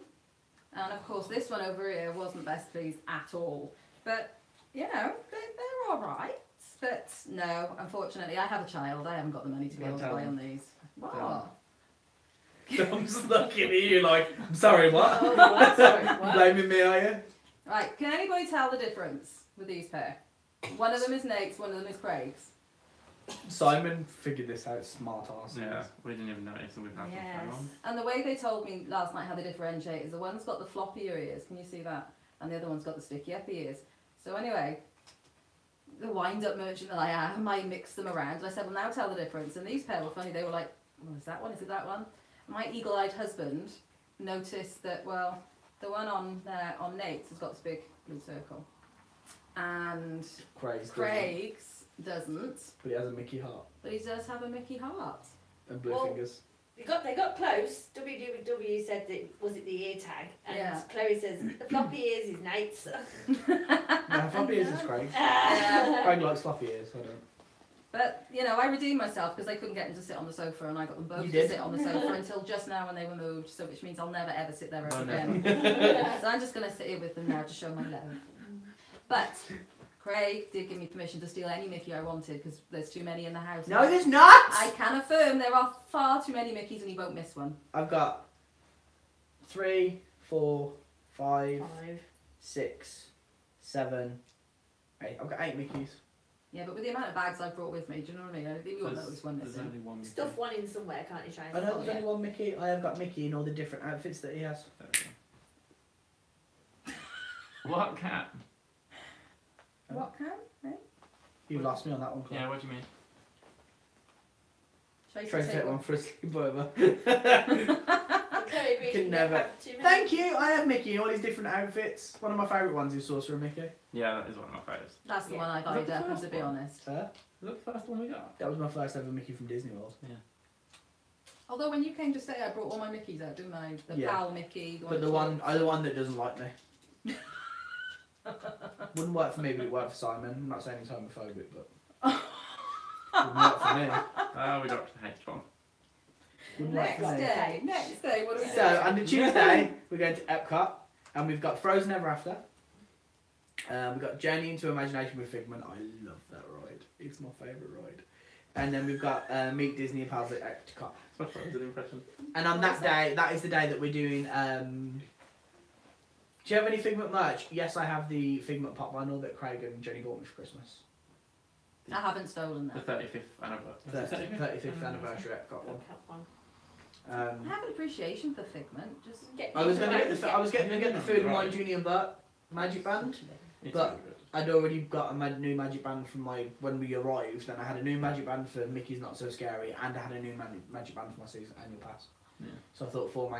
S1: And of course, this one over here wasn't best pleased at all. But, you know, they're alright. But no, unfortunately, I have a child. I haven't got the money to be
S3: Well,
S1: able to
S3: tell
S1: buy
S3: them.
S1: on these. What?
S3: Tell
S2: I'm just looking at you like, I'm sorry, what?
S4: Oh, what? Sorry, what?
S2: Blaming me, are you?
S1: Right, can anybody tell the difference with these pair? One of them is Nate's, one of them is Craig's.
S2: Simon figured this out, smart ass.
S3: Yeah, we didn't even notice that we've had
S4: Yes.
S3: them for long.
S1: And the way they told me last night how they differentiate is the one's got the floppier ears, can you see that? And the other one's got the sticky up ears. So anyway, the wind-up merchant that I am, I mixed them around. And I said, well, now tell the difference. And these pair were funny. They were like, well, is that one? Is it that one? My eagle-eyed husband noticed that, well, the one on Nate's has got this big blue circle. And Craig's doesn't,
S2: But he has a Mickey heart
S1: but he does have a Mickey heart.
S2: and blue
S4: Well,
S2: fingers.
S4: They got close. WWW said that was it the ear tag, and
S1: Yeah.
S4: Chloe says the floppy ears is Nate's.
S2: No, floppy ears is Craig.
S1: Yeah.
S2: Craig likes floppy ears, I don't.
S1: But, you know, I redeemed myself because they couldn't get them to sit on the sofa and I got them both
S2: You
S1: to
S2: did?
S1: sit on the sofa until just now when they were moved, so which means I'll never ever sit there ever
S3: Oh, no.
S1: again. So I'm just going to sit here with them now to show my love. But Craig did give me permission to steal any Mickey I wanted because there's too many in the house.
S2: No, there's not!
S1: I can affirm there are far too many Mickeys and he won't miss one.
S2: I've got 3, 4, 5,
S4: 5.
S2: 6, 7, 8. I've got 8 Mickeys.
S1: Yeah, but with the amount of bags I've brought with me, do you know what I mean? I think we all notice one
S3: There's
S1: missing.
S3: only one.
S4: Stuff one in somewhere, can't you, try and
S2: I know there's
S1: yeah.
S2: only one Mickey. I have got Mickey in all the different outfits that he has.
S3: What cat?
S1: What can? Eh?
S2: You lost me on that one, Claire.
S3: Yeah, what do you mean?
S1: Tracy,
S2: Try to
S1: take
S2: take
S1: one.
S2: one for a sleepover.
S4: Okay, we
S2: Can never.
S4: have 2 minutes.
S2: Thank you. I have Mickey in all his different outfits. One of my favourite ones is Sorcerer Mickey.
S3: Yeah, that is one of my favourites.
S1: That's the
S4: Yeah.
S1: one I
S3: Is that
S1: buyed
S3: the
S1: up,
S3: first
S1: to be
S3: one?
S1: honest.
S2: Huh?
S3: Is that the first one we got?
S2: That was my first ever Mickey from Disney World.
S1: Although when you came to stay, I brought all my Mickeys out, didn't I? The
S2: Yeah.
S1: pal Mickey.
S2: But the one that doesn't like me. Wouldn't work for me, but it worked for Simon. I'm not saying he's homophobic, but wouldn't work for me.
S3: Oh, we got to the H1.
S2: Wouldn't work
S1: Next
S2: for me.
S1: day, what do we do?
S2: So on the Tuesday, we're going to Epcot, and we've got Frozen Ever After. We've got Journey into Imagination with Figment. I love that ride. It's my favourite ride. And then we've got Meet Disney Pals at Epcot.
S3: It's my Frozen impression.
S2: And on that day, that is the day that we're doing. Do you have any Figment merch? Yes, I have the Figment pop vinyl that Craig and Jenny bought me for Christmas.
S1: I haven't stolen
S3: The
S1: that.
S3: 35th anniversary.
S2: 35th anniversary Epcot one.
S1: I have an appreciation for Figment. Just
S2: I was going to get the Food and Wine Junior and Bert magic band.
S3: It's
S2: But-
S3: really good.
S2: I'd already got a new magic band from when we arrived, and I had a new magic band for Mickey's Not So Scary, and I had a new magic band for my season annual pass.
S3: Yeah.
S2: So I thought four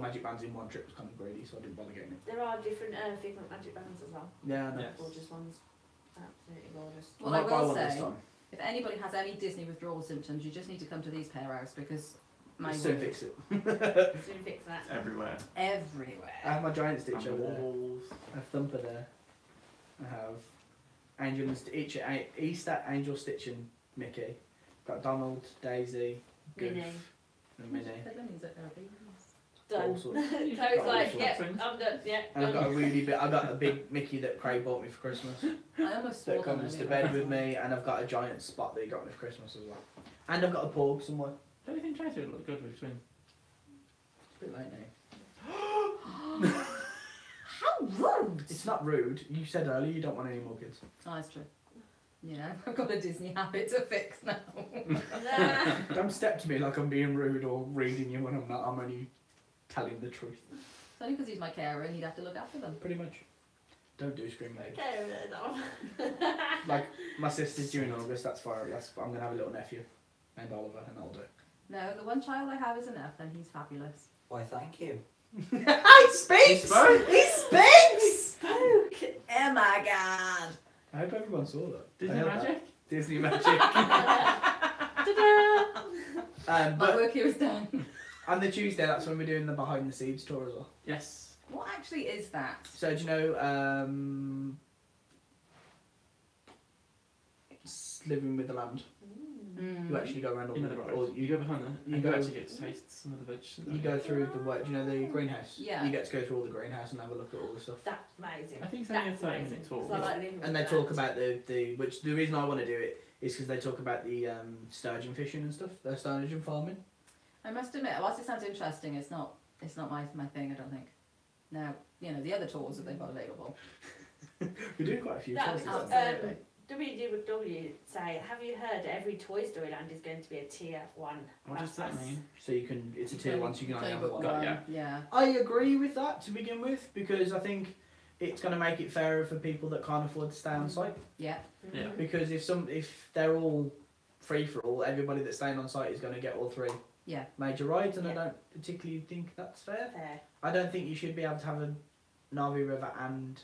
S2: magic bands in one trip was kind of greedy, so I didn't bother getting it.
S4: There are different Figment magic bands as well.
S2: Yeah, I know.
S3: Yes.
S4: Gorgeous ones. Absolutely gorgeous.
S2: I
S1: Well, I
S2: might buy
S1: will
S2: one this
S1: say,
S2: time.
S1: if anybody has any Disney withdrawal symptoms, you just need to come to these pair house because my
S2: Soon
S1: word,
S2: fix it.
S4: Soon fix that.
S3: Everywhere.
S1: everywhere.
S2: I have my giant stitch
S3: And the
S2: over there.
S3: walls.
S2: I have Thumper there. I have Angel and Easter Angel stitching Mickey. Got Donald, Daisy, Goof,
S4: Minnie.
S2: and Minnie.
S1: Put them in there, baby.
S4: Done.
S2: All sorts.
S4: Chloe's
S2: All
S4: like,
S2: sorts
S4: yep,
S3: of things.
S4: I'm done. Yeah,
S2: And I've
S4: done.
S2: got a big Mickey that Craig bought me for Christmas.
S1: I almost swore
S2: That
S1: them
S2: comes to
S1: earlier.
S2: bed with me, and I've got a giant spot that he got me for Christmas as well. And I've got a porg somewhere.
S3: Don't you think Tracy would look good with twins?
S2: It's a bit late now.
S1: How rude!
S2: It's not rude. You said earlier you don't want any more kids.
S1: Oh, that's true. Yeah, I've got a Disney habit to fix now.
S4: Nah.
S2: Don't step to me like I'm being rude or reading you when I'm not. I'm only telling the truth.
S1: It's only because he's my carer and he'd have to look after them.
S2: Pretty much. Don't do scream lady.
S4: Okay, we're done.
S2: Like my sister's due in August. That's fine. I'm gonna have a little nephew named Oliver, and I'll do.
S1: No, the one child I have is enough and he's fabulous.
S5: Why, thank you.
S2: He speaks.
S3: spoke.
S2: He speaks.
S1: Spoke! Oh my god!
S2: I hope everyone saw that.
S3: Disney
S2: I heard
S3: Magic?
S2: that. Disney Magic.
S4: Ta-da!
S1: My
S2: But
S1: work here is done.
S2: on the Tuesday, that's when we're doing the behind the scenes tour as well.
S3: Yes.
S1: What actually is that?
S2: So do you know Living with the Land? You actually go around all
S3: You know
S2: the,
S3: the
S2: or
S3: road. You go behind there.
S2: you
S3: You
S2: go-
S3: actually get to taste some of the vegetables.
S2: you go through the what? Do you know the greenhouse?
S1: Yeah.
S2: You get to go through all the greenhouse and have a look at all the stuff.
S4: That's amazing.
S3: I think it's only a
S4: That's
S3: 30-minute
S4: amazing.
S3: tour.
S4: So I like living
S2: And they
S4: with
S2: talk
S4: that.
S2: about the which the reason I want to do it is because they talk about the sturgeon fishing and stuff. The sturgeon farming.
S1: I must admit, whilst it sounds interesting, it's not my thing, I don't think. Now, you know, the other tours that they've got available.
S2: We're doing quite a few
S4: No,
S2: tours this
S4: it's,
S2: time.
S1: Absolutely.
S4: WDW say, have you heard every Toy Story land is going to be a tier 1?
S3: What does that mean?
S2: So you can it's a tier one, so you can only have
S1: Playbook
S2: one.
S3: Got ya.
S1: Yeah.
S2: I agree with that to begin with because I think it's going to make it fairer for people that can't afford to stay on site.
S1: Yeah.
S3: Yeah.
S2: Because if they're all free for all, everybody that's staying on site is going to get all three
S1: Yeah.
S2: major rides, and I
S4: Yeah.
S2: don't particularly think that's fair.
S4: Fair.
S2: I don't think you should be able to have a Navi River and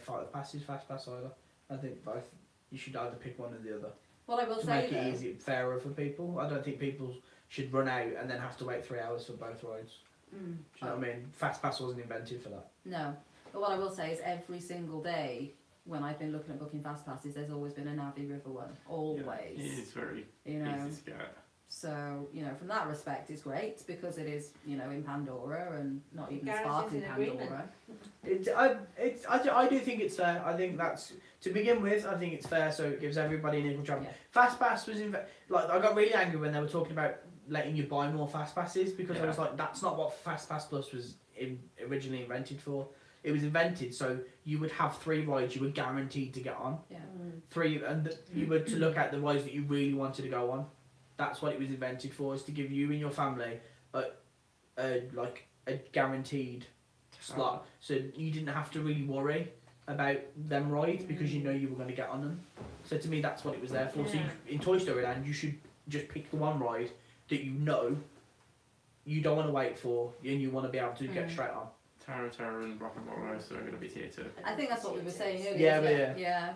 S2: Flight of Passage Fast Pass either. I think both. You should either pick one or the other
S1: Well, I will
S2: to
S1: say
S2: make
S1: though,
S2: it easy, fairer for people. I don't think people should run out and then have to wait 3 hours for both rides.
S4: Mm.
S2: Do you know what I mean? Fast Pass wasn't invented for that.
S1: no. But what I will say is every single day when I've been looking at booking fast passes, there's always been a Navi River one. Always.
S3: Yeah, it is very
S1: You know.
S3: easy to get.
S1: So, you know, from that respect, it's great because it is, you know, in Pandora and not even
S4: Gareth is
S1: sparkling
S4: in agreement.
S1: Pandora.
S2: I do think it's fair. I think that's to begin with. I think it's fair, so it gives everybody an equal chance.
S1: Yeah.
S2: Fast pass was like I got really angry when they were talking about letting you buy more fast passes because I was like, that's not what Fast Pass Plus was originally invented for. It was invented so you would have 3 rides you were guaranteed to get on.
S1: Yeah.
S2: 3, and you were to look at the rides that you really wanted to go on. That's what it was invented for, is to give you and your family a guaranteed slot, so you didn't have to really worry about them rides because you know you were going to get on them. So to me, that's what it was there for. So in Toy Story Land, you should just pick the one ride that you know you don't want to wait for and you want to be able to get straight on.
S3: Terror and Rock and Roll Coaster are going to be tier 2.
S1: I think that's what we were saying earlier.
S2: Yeah,
S1: isn't it?
S2: but
S1: Yeah.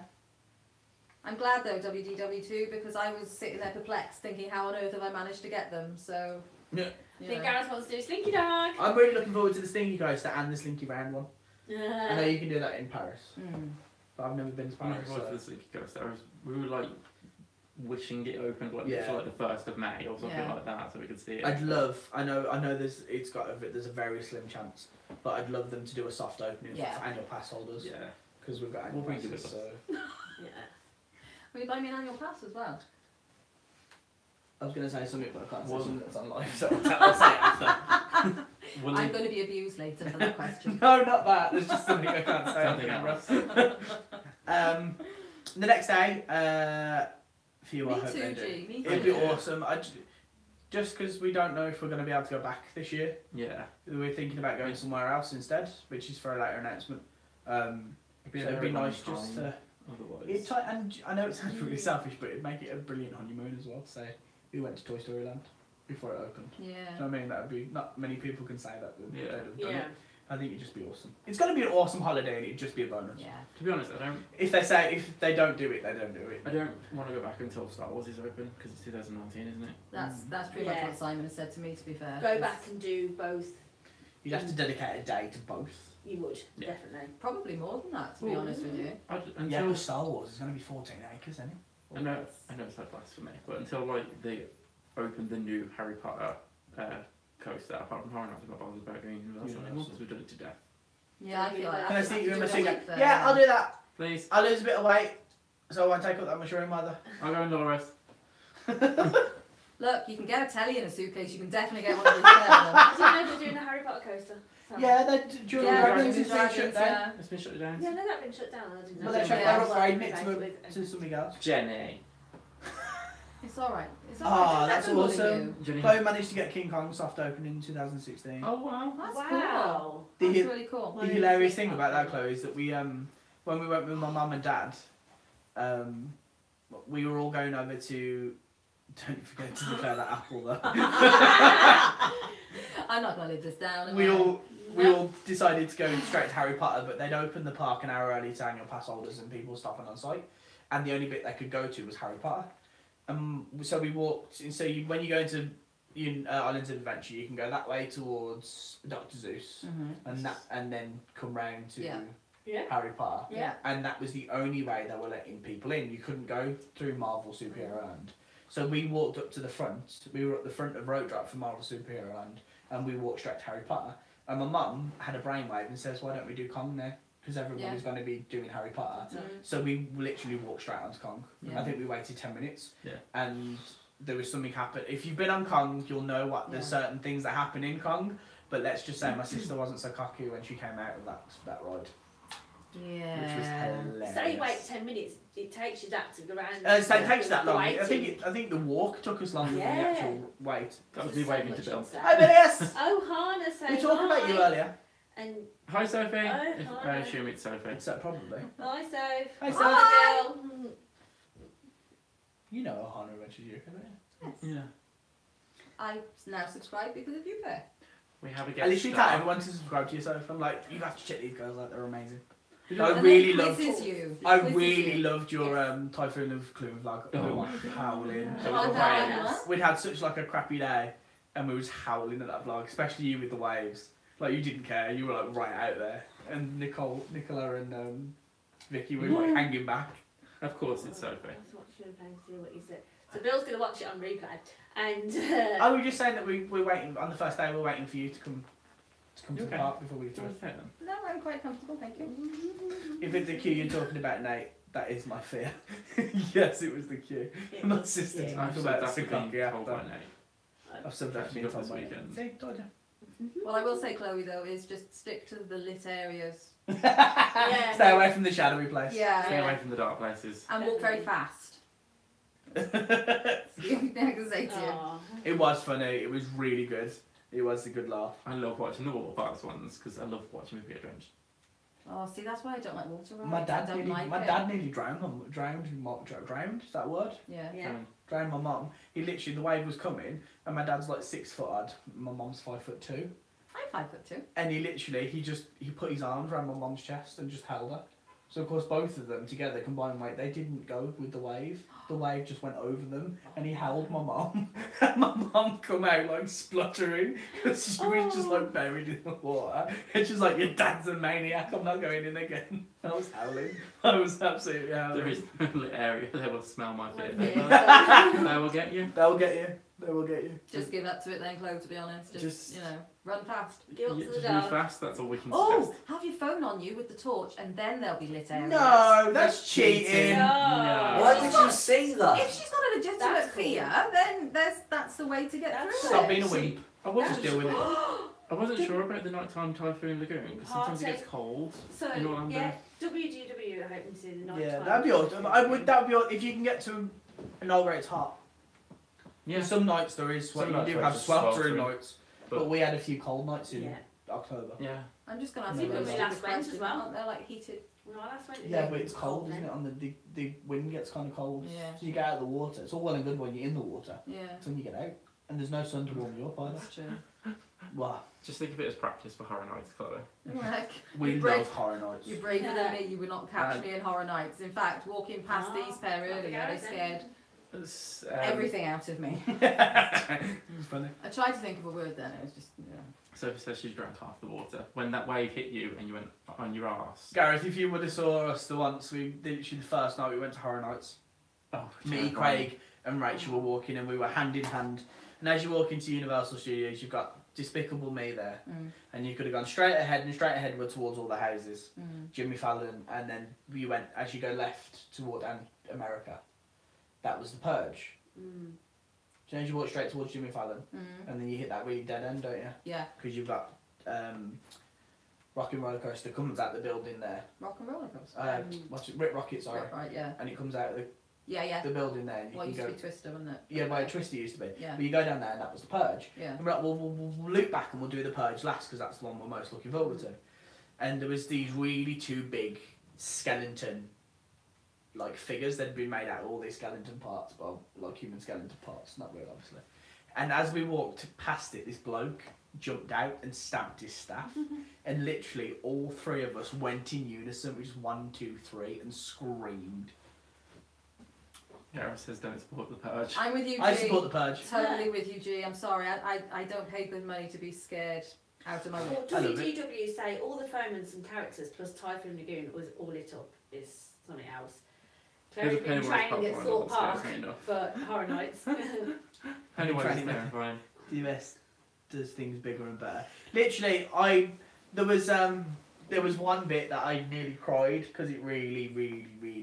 S1: I'm glad though, WDW2, because I was sitting there perplexed thinking, how on earth have I managed to get them? So,
S2: Yeah.
S4: I think Gareth wants to do Slinky Dog.
S2: I'm really looking forward to the Slinky Coaster and the Slinky Round one. I know you can do that in Paris, but I've never been to
S3: I'm
S2: Paris.
S3: looking forward to
S2: So.
S3: the Slinky Coaster. We were like wishing it opened like
S2: Yeah.
S3: for like the 1st of May or something
S1: Yeah.
S3: like that, so we could see it.
S2: I'd love. I know. There's a very slim chance, but I'd love them to do a soft opening
S1: Yeah.
S2: for annual pass holders.
S3: Yeah.
S2: Because we've got
S3: We'll
S2: annual
S3: bring you
S2: passes.
S3: with us.
S2: So
S4: Yeah.
S1: Will you buy me an annual pass as well?
S2: I was going to say something, but I can't say
S3: Well-
S2: something that's on live, so I'll say it after.
S3: Will
S1: I'm
S3: it-
S1: going to be abused later for that question.
S2: No, not that. There's just something I can't say.
S3: Something
S2: on
S3: else.
S2: camera. The next day, for you, I
S1: Me
S2: hope
S1: too,
S2: they do.
S1: G. Me
S2: It'd
S1: too.
S2: be awesome. Just because we don't know if we're going to be able to go back this year,
S3: Yeah.
S2: we're thinking about going somewhere else instead, which is for a later announcement. So it'd be nice just to.
S3: Otherwise.
S2: And I know it sounds really selfish, but it'd make it a brilliant honeymoon as well. So we went to Toy Story Land before it opened.
S1: Yeah.
S2: Do you know what I mean? That would be, not many people can say that. They'd
S3: Yeah.
S2: have done
S4: Yeah.
S2: it. I think it'd just be awesome. It's going to be an awesome holiday, and it'd just be a bonus.
S1: Yeah.
S3: To be honest,
S2: If they don't do it, they don't do it.
S3: I don't want to go back until Star Wars is open because it's 2019, isn't it?
S1: That's pretty much
S4: Yeah.
S1: what Simon has said to me, to be fair.
S4: Go back and do both.
S2: You'd have to dedicate a day to both.
S4: You would,
S3: Yeah.
S4: definitely.
S1: Probably more than that, to be
S3: Ooh.
S1: honest with you.
S2: Yeah, with Star Wars, it's going to be 14 acres, isn't it?
S3: I know it's like blasphemy, but until like they open the new Harry Potter coaster, apart from Horror Nights, I'm not bothered about going Universal anymore because we've done it to death.
S1: Yeah, I feel like
S2: Can I
S1: that's
S2: see you in my
S1: do a
S2: singer?
S1: week there.
S2: Yeah, I'll do that.
S3: Please,
S2: I'll lose a bit of weight, so I won't take up that much room either.
S3: I'll go in Dolores.
S1: Look, you can get a telly in a suitcase. You can definitely get one of these there.
S4: I don't know if they're doing a Harry Potter coaster. So-
S2: Yeah, they're during
S1: Yeah,
S2: the Dragons
S1: Dungeons
S2: is
S1: and
S2: being shut
S1: Dragons,
S2: down.
S1: yeah.
S3: It's been shut down.
S4: Yeah, no, that's been shut down. I didn't know.
S2: Well, they're
S1: Yeah.
S2: upgrading it to something else.
S3: Jenny.
S1: It's alright. It's
S2: Ah,
S1: alright.
S2: that's
S1: Don't bully
S2: awesome.
S1: you.
S3: Jenny.
S2: Chloe managed to get King Kong soft open in 2016.
S3: Oh wow.
S1: That's
S4: Wow.
S1: cool.
S2: The-
S1: That's really cool.
S2: The hilarious thing about that, Chloe, is that we when we went with my mum and dad, we were all going over to. Don't forget to declare that apple though.
S1: I'm not going to live this down. am
S2: we
S1: I?
S2: all decided to go straight to Harry Potter, but they'd opened the park an hour early to annual pass holders and people stopping on site, and the only bit they could go to was Harry Potter. So we walked. So when you go into Islands of Adventure, you can go that way towards Dr. Seuss,
S1: Mhm.
S2: and then come round to
S1: Yeah.
S4: Yeah.
S2: Harry Potter.
S1: Yeah.
S2: And that was the only way they were letting people in. You couldn't go through Marvel Superhero Land. So we walked up to the front. We were at the front of Road Drive for Marvel Superhero Land, and we walked straight to Harry Potter. And my mum had a brainwave and says, "Why don't we do Kong there? Because everybody's going to be doing Harry Potter." So we literally walked straight onto Kong.
S1: Yeah.
S2: I think we waited 10 minutes.
S3: Yeah.
S2: And there was something happen. If you've been on Kong, you'll know what there's certain things that happen in Kong. But let's just say my sister wasn't so cocky when she came out of that ride.
S1: Yeah.
S2: Which was hilarious.
S4: So you wait 10 minutes, it takes you that to go around.
S2: So it takes that long. I
S4: Waiting.
S2: think the walk took us longer than the
S4: Yeah.
S2: actual wait.
S3: That was me
S4: So
S3: waving
S4: much
S3: to Bill.
S4: inside.
S2: Hi, Bilias!
S4: Oh, Hannah, say
S2: We talked about you
S4: hi.
S2: earlier.
S4: And
S3: Hi Sophie.
S4: Oh,
S3: I
S4: hi.
S3: assume it's Sophie.
S2: It's probably.
S4: hi, Soph.
S2: Hi,
S4: Hi, Bill.
S2: You know Ohana Adventures UK, don't you?
S3: Yeah.
S1: I now subscribe because of you, Per.
S3: We have a
S2: I
S3: guest
S2: literally
S3: star.
S2: can't everyone to subscribe to yourself. I'm like, you have to check these girls out, they're amazing. I
S1: And then
S2: really
S1: it
S2: loved.
S1: quizzes you. It
S2: I
S1: quizzes
S2: really
S1: you.
S2: loved your Typhoon of Clue vlog.
S3: Oh.
S2: We were howling.
S3: That
S1: I
S3: was
S1: found
S3: great.
S1: one.
S2: We'd had such like a crappy day, and we was howling at that vlog, especially you with the waves. Like you didn't care. You were like right out there, and Nicola, and Vicky were like hanging back.
S3: Of course it's Sophie.
S4: I was watching him playing to see what he said. So Bill's going to watch it on replay. And
S2: I was just saying that we're waiting on the first day. We're waiting for you to come to the
S3: Okay.
S2: park before we
S3: Do
S2: do
S3: you
S2: it.
S3: want to say them?
S1: No, I'm quite comfortable, thank you.
S2: If it's the queue you're talking about, Nate, that is my fear. Yes, it was the queue.
S4: it
S2: My
S4: was-
S2: sister
S4: yeah.
S2: told
S3: I've
S2: me
S3: said
S2: about
S3: that's
S2: Sukaki
S3: being told
S2: after.
S3: by Nate.
S2: I've said that
S3: Actually
S2: being
S3: got
S2: told
S3: this
S2: by
S3: weekend.
S2: See, told you.
S1: Well, I will say, Chloe, though, is just stick to the lit areas.
S2: Stay away from the shadowy place.
S1: Yeah.
S3: Stay away from the dark places.
S1: And walk very fast. That's the only thing I can say to you.
S4: Aw.
S2: It was funny. It was really good. It was a good laugh.
S3: I love watching the water parks ones because I love watching people get drenched.
S1: Oh, see, that's why I don't like water rides.
S2: My dad
S1: I don't
S2: nearly,
S1: like
S2: my
S1: it.
S2: dad nearly drowned. Drowned. Is that a word?
S1: Yeah.
S4: Yeah.
S2: Drowned my mum. He literally, the wave was coming, and my dad's like 6 foot odd. My mum's 5'2",
S1: I'm 5'2".
S2: and he put his arms around my mum's chest and just held her. So of course both of them together combined weight, they didn't go with the wave. The wave just went over them, and he held my mum. And my mum come out like spluttering because she was just like buried in the water. And she's like, "Your dad's a maniac. I'm not going in again." I was howling. I was absolutely howling.
S3: There is no lit area. They will smell my fear.
S4: Yeah.
S3: They will get you.
S2: They'll get you. They will get you.
S1: Just give up to it then, Chloe, to be honest. Just, you know, run fast.
S4: Guilt
S3: Yeah,
S4: to the
S3: just move
S4: dark.
S3: fast. That's all we can
S1: Oh,
S3: suggest.
S1: have your phone on you with the torch and then there'll be lit areas.
S2: No, that's cheating.
S4: No.
S5: Why did you see
S1: If
S5: that?
S1: she's got a legitimate
S4: That's cool.
S1: fear, then that's the way to get
S4: That's
S1: through
S2: Stop
S1: it.
S2: being a wimp.
S3: I
S2: Just
S3: wasn't.
S2: deal with it.
S3: I wasn't sure about the nighttime typhoon lagoon because sometimes it gets cold.
S4: So,
S3: in Orlando.
S4: yeah, WGW are hoping to do the night
S2: Yeah,
S4: time.
S2: that'd be awesome. That'd be awesome if you can get to an old where it's hot.
S3: Yeah.
S2: Some nights there is
S3: Some
S2: you
S3: nights
S2: do
S3: where
S2: have
S3: it's just
S2: sweltering
S3: sweltering.
S2: nights, but we had a few cold nights in
S4: Yeah.
S2: October.
S3: Yeah.
S1: I'm just going to ask
S2: No,
S1: you
S2: no,
S1: a
S2: no.
S1: stupid
S4: Last winter as
S1: question.
S4: well.
S1: Aren't they like heated?
S4: No, that's when
S2: Yeah, but it's cold, isn't it? On the wind gets kind of cold.
S1: Yeah.
S2: So you get out of the water. It's all well and good when you're in the water.
S1: Yeah.
S2: It's when you get out, and there's no sun to warm you up either.
S1: That's true.
S2: Wow,
S3: Just think of it as practice for horror nights, Chloe.
S1: Like,
S2: we
S1: You're
S2: love
S1: brave.
S2: horror nights.
S1: you're braver
S4: Yeah.
S1: than me. You would not catch me in horror nights. In fact, walking past these pair
S4: Oh,
S1: earlier, they scared
S3: It's,
S1: everything out of me.
S2: It's funny.
S1: I tried to think of a word then. It was just, yeah.
S3: Sophie says she drank half the water. When that wave hit you and you went on your arse.
S2: Gareth, if you would have saw us the once we literally the first night we went to horror nights.
S3: Oh,
S2: Me,
S3: terrifying.
S2: Craig, and Rachel were walking, and we were hand in hand. And as you walk into Universal Studios, you've got Despicable Me there, and you could have gone straight ahead and straight ahead towards all the houses. Jimmy Fallon, and then you went as you go left toward America. That was the Purge.
S4: Mm.
S2: So as you walk straight towards Jimmy Fallon, and then you hit that really dead end, don't you?
S1: Yeah.
S2: Because you've got Rock and Roller Coaster comes out the building there.
S1: Rock and roller coaster.
S2: What's it? Rip Rocket, sorry.
S1: Right, yeah.
S2: And it comes out of
S1: Yeah.
S2: the building there, and you
S1: Well, it
S2: can
S1: used
S2: go.
S1: to be Twister, wasn't it?
S2: Yeah, where Twisty used to be.
S1: Yeah.
S2: But you go down there, and that was the Purge.
S1: Yeah.
S2: And we're like, well, we'll loop back and we'll do the Purge last because that's the one we're most looking forward to. And there was these really two big skeleton like figures that had been made out of all these skeleton parts, well, like human skeleton parts, not real obviously. And as we walked past it, this bloke jumped out and stamped his staff, and literally all three of us went in unison, which is 1, 2, 3, and screamed.
S3: Gareth says don't support the Purge.
S1: I'm with you, G.
S2: I support the Purge.
S1: Totally with you, G. I'm sorry. I don't pay good money to be scared out of my way.
S4: Well,
S2: I love it.
S4: WGW say all the Foamans and characters plus Typhoon Lagoon was all lit up. Is something else.
S3: There's
S4: Claire's
S3: a
S4: been
S3: Pennywise
S4: training at
S3: pop
S4: Thorpe
S3: one,
S4: Park
S3: that's enough.
S4: for horror nights.
S3: Pennywise is
S2: Training.
S3: terrifying.
S2: The US does things bigger and better. Literally, there was one bit that I nearly cried because it really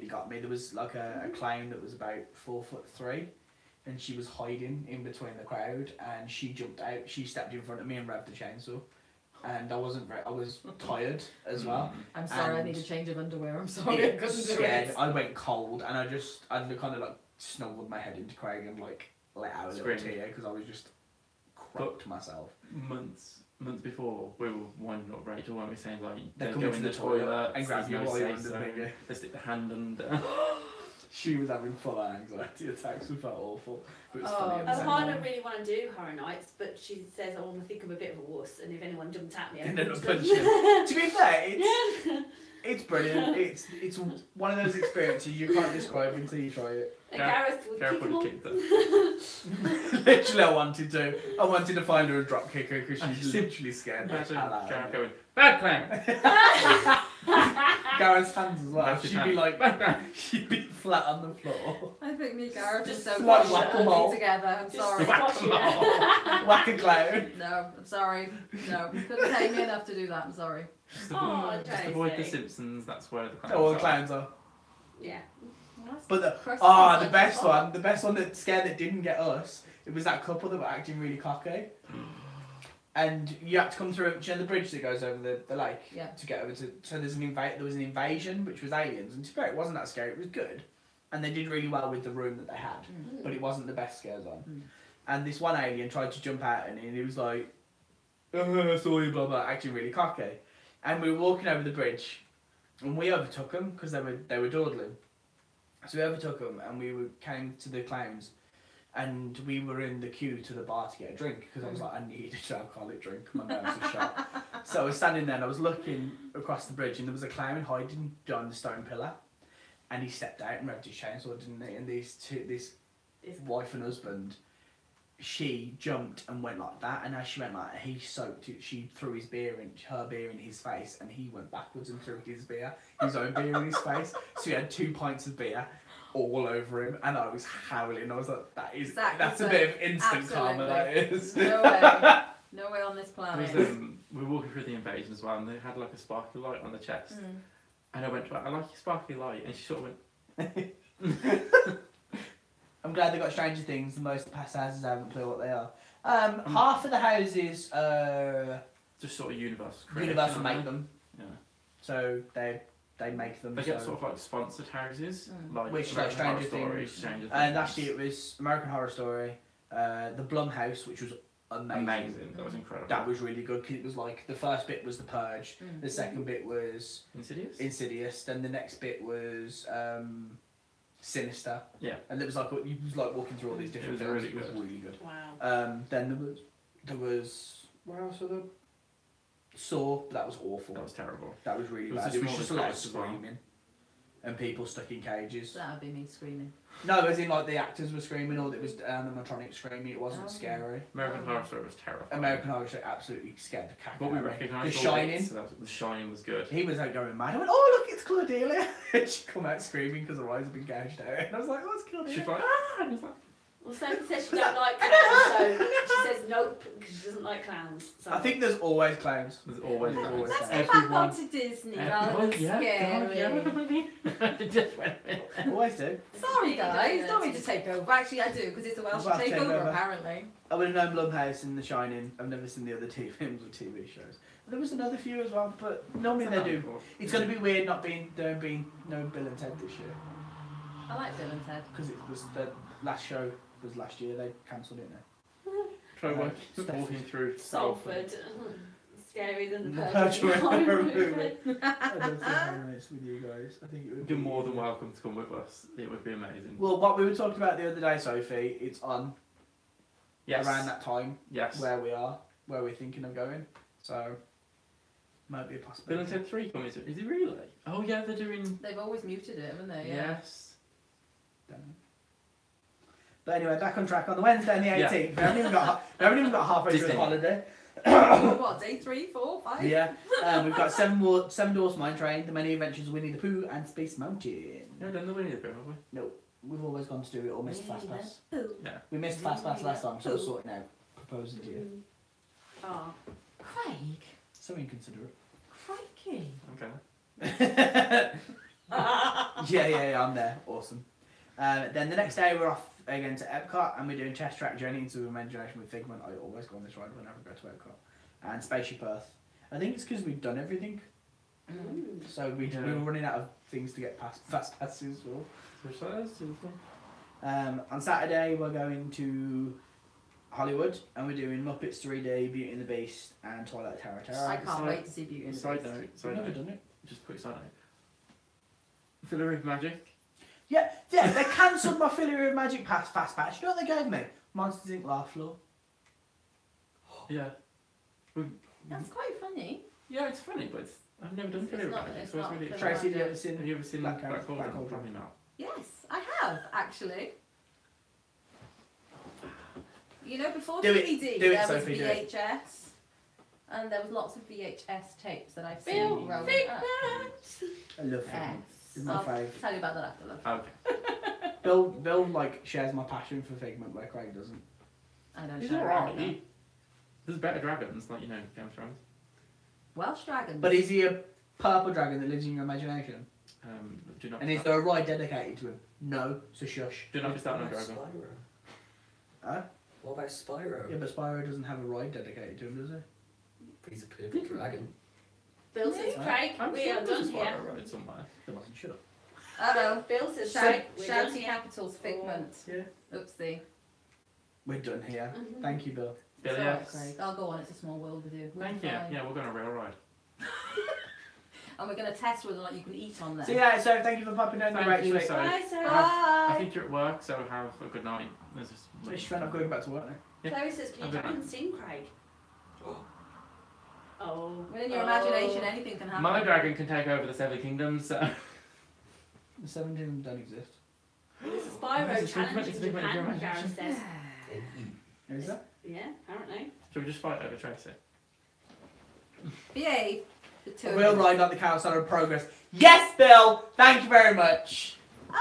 S2: got me. There was like a clown that was about 4'3", and she was hiding in between the crowd, and she jumped out. She stepped in front of me and revved the chainsaw, and I was tired as well.
S1: I'm sorry. I
S2: And
S1: need a change of underwear. I'm sorry. I
S2: It
S1: couldn't do
S2: scared.
S1: it.
S2: I went cold, and I kind of like snuggled my head into Craig and like let out a little
S3: Screamed.
S2: tear because I was just crocked myself.
S3: Months before, we were winding up Rachel, weren't we, saying like
S2: They
S3: they
S2: come
S3: go
S2: into
S3: in
S2: the
S3: the
S2: toilet
S3: toilet
S2: and grab you
S3: there's no
S2: while you're
S3: say
S2: under the
S3: so,
S2: thing, yeah.
S3: they stick the hand under.
S2: She was having full on anxiety attacks and felt awful. It was
S1: Oh,
S2: funny. at the
S1: that's
S2: same
S4: I
S2: time.
S4: don't really want to do horror nights, but she says I want to think I'm a bit of a wuss, and if anyone jumped at me, I'd
S2: And then
S4: punch
S2: I'll
S4: them.
S2: punch you. To be fair, it's
S4: Yeah.
S2: it's brilliant. It's one of those experiences you can't describe until you try it.
S4: And
S3: Gareth-
S4: Gareth would
S3: Gareth
S4: kick them
S3: would
S4: all.
S3: have kicked her.
S2: Literally, I wanted to find her a drop kicker because she's
S3: Actually,
S2: literally scared. the
S3: Imagine
S2: hell out of
S3: Gareth
S2: me.
S3: going, bad clown!
S2: Gareth's hands as well.
S3: Massive
S2: She'd
S3: hand.
S2: be like,
S3: Bad clown!
S2: she'd be flat on the floor.
S1: I think me and Gareth are
S4: Just
S1: so
S2: like
S1: close
S2: whack-a-mole.
S1: together. I'm
S4: Just
S1: sorry.
S4: squash it.
S2: Whack a clown.
S1: No, I'm sorry. No, you couldn't pay me enough to do that. I'm sorry.
S3: Just
S4: Oh,
S3: avoid, just avoid the
S4: Josie.
S3: Simpsons. That's where the clowns
S2: Oh, all
S3: are.
S2: the clowns are.
S4: Yeah.
S2: But the
S1: Crust
S2: best one, the best one that scared that didn't get us. It was that couple that were acting really cocky. And you had to come through, you know, the bridge that goes over the lake
S1: Yeah.
S2: to get over to. So there was an invasion, which was aliens, and to be fair, it wasn't that scary. It was good, and they did really well with the room that they had, but it wasn't the best scare zone.
S1: Mm.
S2: And this one alien tried to jump out, and he was like, "Sorry, blah blah," acting really cocky. And we were walking over the bridge, and we overtook them because they were dawdling. So we overtook them, and came to the clowns. And we were in the queue to the bar to get a drink because I was like, I need an alcoholic drink. My nerves are shot. So I was standing there and I was looking across the bridge and there was a clown hiding behind the stone pillar. And he stepped out and revved his chainsaw, didn't he? And this wife and husband, she jumped and went like that. And as she went like that, he soaked it. She threw her beer in his face, and he went backwards and threw his own beer in his face. So he had 2 pints of beer all over him, and I was howling. I was like, that's a bit of instant karma, that is.
S1: No way. No way on this planet.
S3: We were walking through the invasion as well, and they had like a sparkly light on the chest.
S1: Mm.
S3: And I went to her, I like your sparkly light, and she sort of went.
S2: I'm glad they got Stranger Things. Most of the past houses I haven't clue what they are. Half of the houses,
S3: Just sort of Universal
S2: Universal make them,
S3: Yeah.
S2: so they make them.
S3: They get
S2: so.
S3: sort of like sponsored houses, like
S2: Which, like,
S3: American Horror
S2: Stranger
S3: Story,
S2: Things.
S3: Stranger Things.
S2: And last year it was American Horror Story, the Blumhouse, which was amazing.
S3: That was incredible.
S2: That was really good because it was like the first bit was The Purge,
S1: Mm.
S2: the second bit was
S3: Insidious.
S2: then the next bit was Sinister.
S3: Yeah.
S2: And it was like you was like walking through all these different
S3: It was
S2: films.
S3: really
S2: It was
S3: good.
S2: really good.
S4: Wow.
S2: Then there was where else were there? Saw, but that was awful.
S3: That was terrible.
S2: That was really
S3: It was
S2: bad.
S3: the
S2: It was just a lot of
S3: smallest place as well.
S2: screaming and people stuck in cages.
S1: That would be me screaming.
S2: No, as in like the actors were screaming or it was animatronic screaming. It wasn't
S1: Oh.
S2: scary.
S3: American Horror Story was terrible.
S2: American Horror Story absolutely scared the cat
S3: What we
S2: out of me.
S3: recognised.
S2: The Shining.
S3: The Shining was good.
S2: He was like going mad. I went, oh look, it's Cordelia. And she come out screaming because her eyes have been gouged out. And I was like, oh, it's Cordelia.
S3: She's like, ah! And it's like,
S4: Well, Sophie says she don't like clowns, so she says nope because she doesn't like clowns. So.
S2: I think there's always clowns.
S3: there's always
S2: Always
S1: Let's
S2: sad.
S1: go back on to Disney rather than scary.
S3: Just went
S2: Always do.
S1: Sorry guys, don't mean to take over. Actually I do, because it's a Welsh
S2: Welsh
S1: takeover
S2: takeover.
S1: apparently.
S2: I would have known Blumhouse and The Shining. I've never seen the other TV films or TV shows. There was another few as well, but normally they do. It's going to be weird there being no Bill and Ted this year.
S1: I like Bill and Ted.
S2: Because it was the last show was last year. They cancelled it now.
S3: Try walking through
S4: Salford. Scary than the
S2: The
S4: Purge.
S2: Purge horror movie. I don't think I'm honest with you guys. I think it would
S3: You're
S2: be
S3: more than welcome to come with us. It would be amazing.
S2: Well, what we were talking about the other day, Sophie, it's on
S3: Yes.
S2: around that time
S3: Yes.
S2: where we're thinking of going. So, might be a
S3: Bill
S2: possibility.
S3: and Ted 3 coming. Is it really? Oh yeah, they're doing.
S1: They've always muted it, haven't they? Yeah.
S3: Yes.
S2: Don't know. But anyway, back on track on the Wednesday and the 18th.
S3: Yeah.
S2: We haven't even got halfway through the
S3: Disney.
S2: holiday.
S1: What, day 3, 4, 5?
S2: Yeah, we've got seven Dwarfs Mine Train, The Many Adventures of Winnie the Pooh, and Space Mountain.
S3: No, done the Winnie the Pooh, have we?
S2: We've always gone to do it or missed Fast Pass.
S3: Yeah.
S2: We missed Fast Pass last time, so we're sorting out. Proposing to you.
S4: Oh.
S1: Craig.
S2: So inconsiderate.
S1: Crikey.
S3: Okay.
S2: Yeah, I'm there. Awesome. Then the next day we're off again to Epcot and we're doing Chess Track Journey into Imagination with Figment. I always go on this ride whenever I go to Epcot. And Spaceship Earth. I think it's because we've done everything. So we were running out of things to get fast passes for. On Saturday we're going to Hollywood and we're doing Muppets 3D, Beauty and the Beast and Twilight Tower.
S1: I can't wait to see Beauty and the
S3: Side
S1: Beast.
S3: note.
S2: We've never done it.
S3: Just quick side note. Filler of Magic.
S2: Yeah, they cancelled my Filiary of Magic fast pass. You know what they gave me? Monsters Inc. Laugh Floor.
S3: Yeah.
S1: That's quite funny.
S3: Yeah, it's funny, but I've never done
S1: It's
S3: Filler of
S1: not-
S3: Magic,
S1: it's
S3: so it's
S1: not
S3: really
S1: Filler
S3: exciting.
S2: Tracy, have you ever seen?
S3: Have you ever seen
S2: Black
S3: Black
S2: Cauldron?
S3: Cauldron? Probably not.
S1: Yes, I have, actually. You know, before
S2: Do it,
S1: DVD,
S2: do it,
S1: there was
S2: Sophie, do it.
S1: VHS. And there was lots of VHS tapes that I've seen
S4: Bill
S1: growing
S4: Figment.
S1: up.
S2: I love
S1: Yes.
S2: Figment. It's my
S1: I'll
S2: favourite.
S1: tell you about that after, love.
S3: Okay.
S2: Bill like shares my passion for Figment where Craig doesn't.
S1: I don't
S3: He's
S1: share
S3: alright.
S1: it either.
S3: There's better dragons, like, you know, Game of Thrones.
S1: Welsh dragons.
S2: But is he a purple dragon that lives in your imagination?
S3: Do not
S2: And is there a ride dedicated to him? No, so shush.
S3: Do not be starting on
S5: What about
S3: dragon.
S5: Spyro?
S2: Huh?
S5: What about Spyro?
S2: Yeah, but Spyro doesn't have a ride dedicated to him, does he?
S5: But he's a purple dragon.
S4: Bill says, Craig,
S3: I'm
S4: we
S3: sure
S4: are
S3: there's
S4: done
S3: a
S4: here.
S3: Spyro ride somewhere.
S2: There wasn't. Shut up.
S1: Uh-oh.
S4: Bill says,
S1: Shout,
S4: Craig, we're done
S1: shouty
S4: here.
S1: capitals, Figment.
S2: Yeah.
S1: Oopsie.
S2: We're done here.
S4: Mhm.
S2: Thank you, Bill.
S1: It's
S3: Billy
S1: alright,
S3: X.
S1: Craig. I'll go on. It's a small world with you. We'll
S3: Thank
S1: be
S3: you.
S1: fine.
S3: Yeah, we're going on a real ride.
S1: And we're going to test whether or not you can eat on there.
S2: So yeah, so thank you for popping down the
S3: Thank you,
S2: Rachel.
S3: so-
S4: Bye, Sarah.
S3: I
S1: Bye.
S3: think you're at work, so have a good night. There's just
S2: She's not going back to work now.
S3: Yeah.
S4: Chloe says, can you
S3: Okay.
S4: try and sing, Craig? Oh.
S1: Within your imagination, anything can happen.
S3: My dragon can take over the Seven Kingdoms, so.
S2: The 17 don't exist.
S4: There's a Spyro
S3: This is
S4: challenge
S3: it's
S4: in
S3: a big one,
S4: Japan,
S3: it's your
S4: Gareth says.
S2: Is that?
S4: Yeah, apparently.
S3: Shall we just fight over Tracy?
S1: Behave. The two
S2: A
S1: of
S2: real
S1: you.
S2: ride like the Carousel of Progress. Yes, Bill! Thank you very much.
S1: You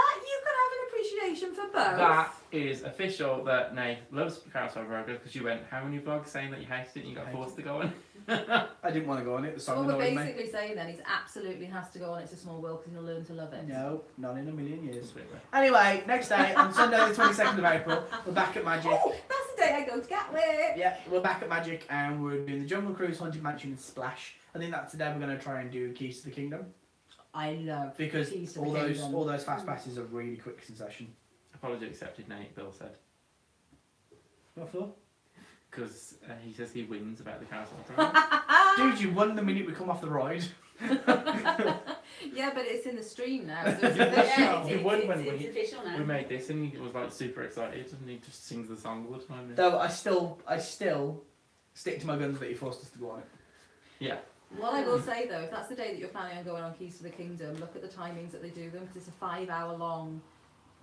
S1: can have an appreciation for both.
S3: That is official that Nate loves Carousel Progress because you went how many vlogs saying that you hated it and you got forced to go on?
S2: I didn't want to go on it. The
S1: So
S2: song
S1: what we're
S2: annoyed me.
S1: basically saying then is absolutely has to go on It's a Small World because he'll learn to love it.
S2: No, not in a million years.
S3: Completely.
S2: Anyway, next day, on Sunday the 22nd of April, we're back at Magic.
S1: Oh, that's the day I go to Gatwick.
S2: Yeah, we're back at Magic and we're doing the Jungle Cruise, Haunted Mansion and Splash. I think that's the day we're going to try and do Keys to the Kingdom.
S1: I love
S2: Because
S1: Keys to
S2: all
S1: the
S2: those
S1: Kingdom.
S2: all those fast passes are really quick succession.
S3: Apology accepted, Nate, Bill said.
S2: What for?
S3: Because he says he wins about the Carousel Progress.
S2: Dude, you won the minute we come off the ride.
S1: Yeah, but it's in the stream now. So it's
S3: Yeah,
S1: official.
S3: he won when
S4: it's
S3: we-
S4: official now.
S3: We made this and he was like super excited and he just sings the song all the time.
S2: Though I still stick to my guns that you forced us to go on it.
S3: Yeah.
S1: What I will say though, if that's the day that you're planning on going on Keys to the Kingdom, look at the timings that they do them because it's a 5-hour long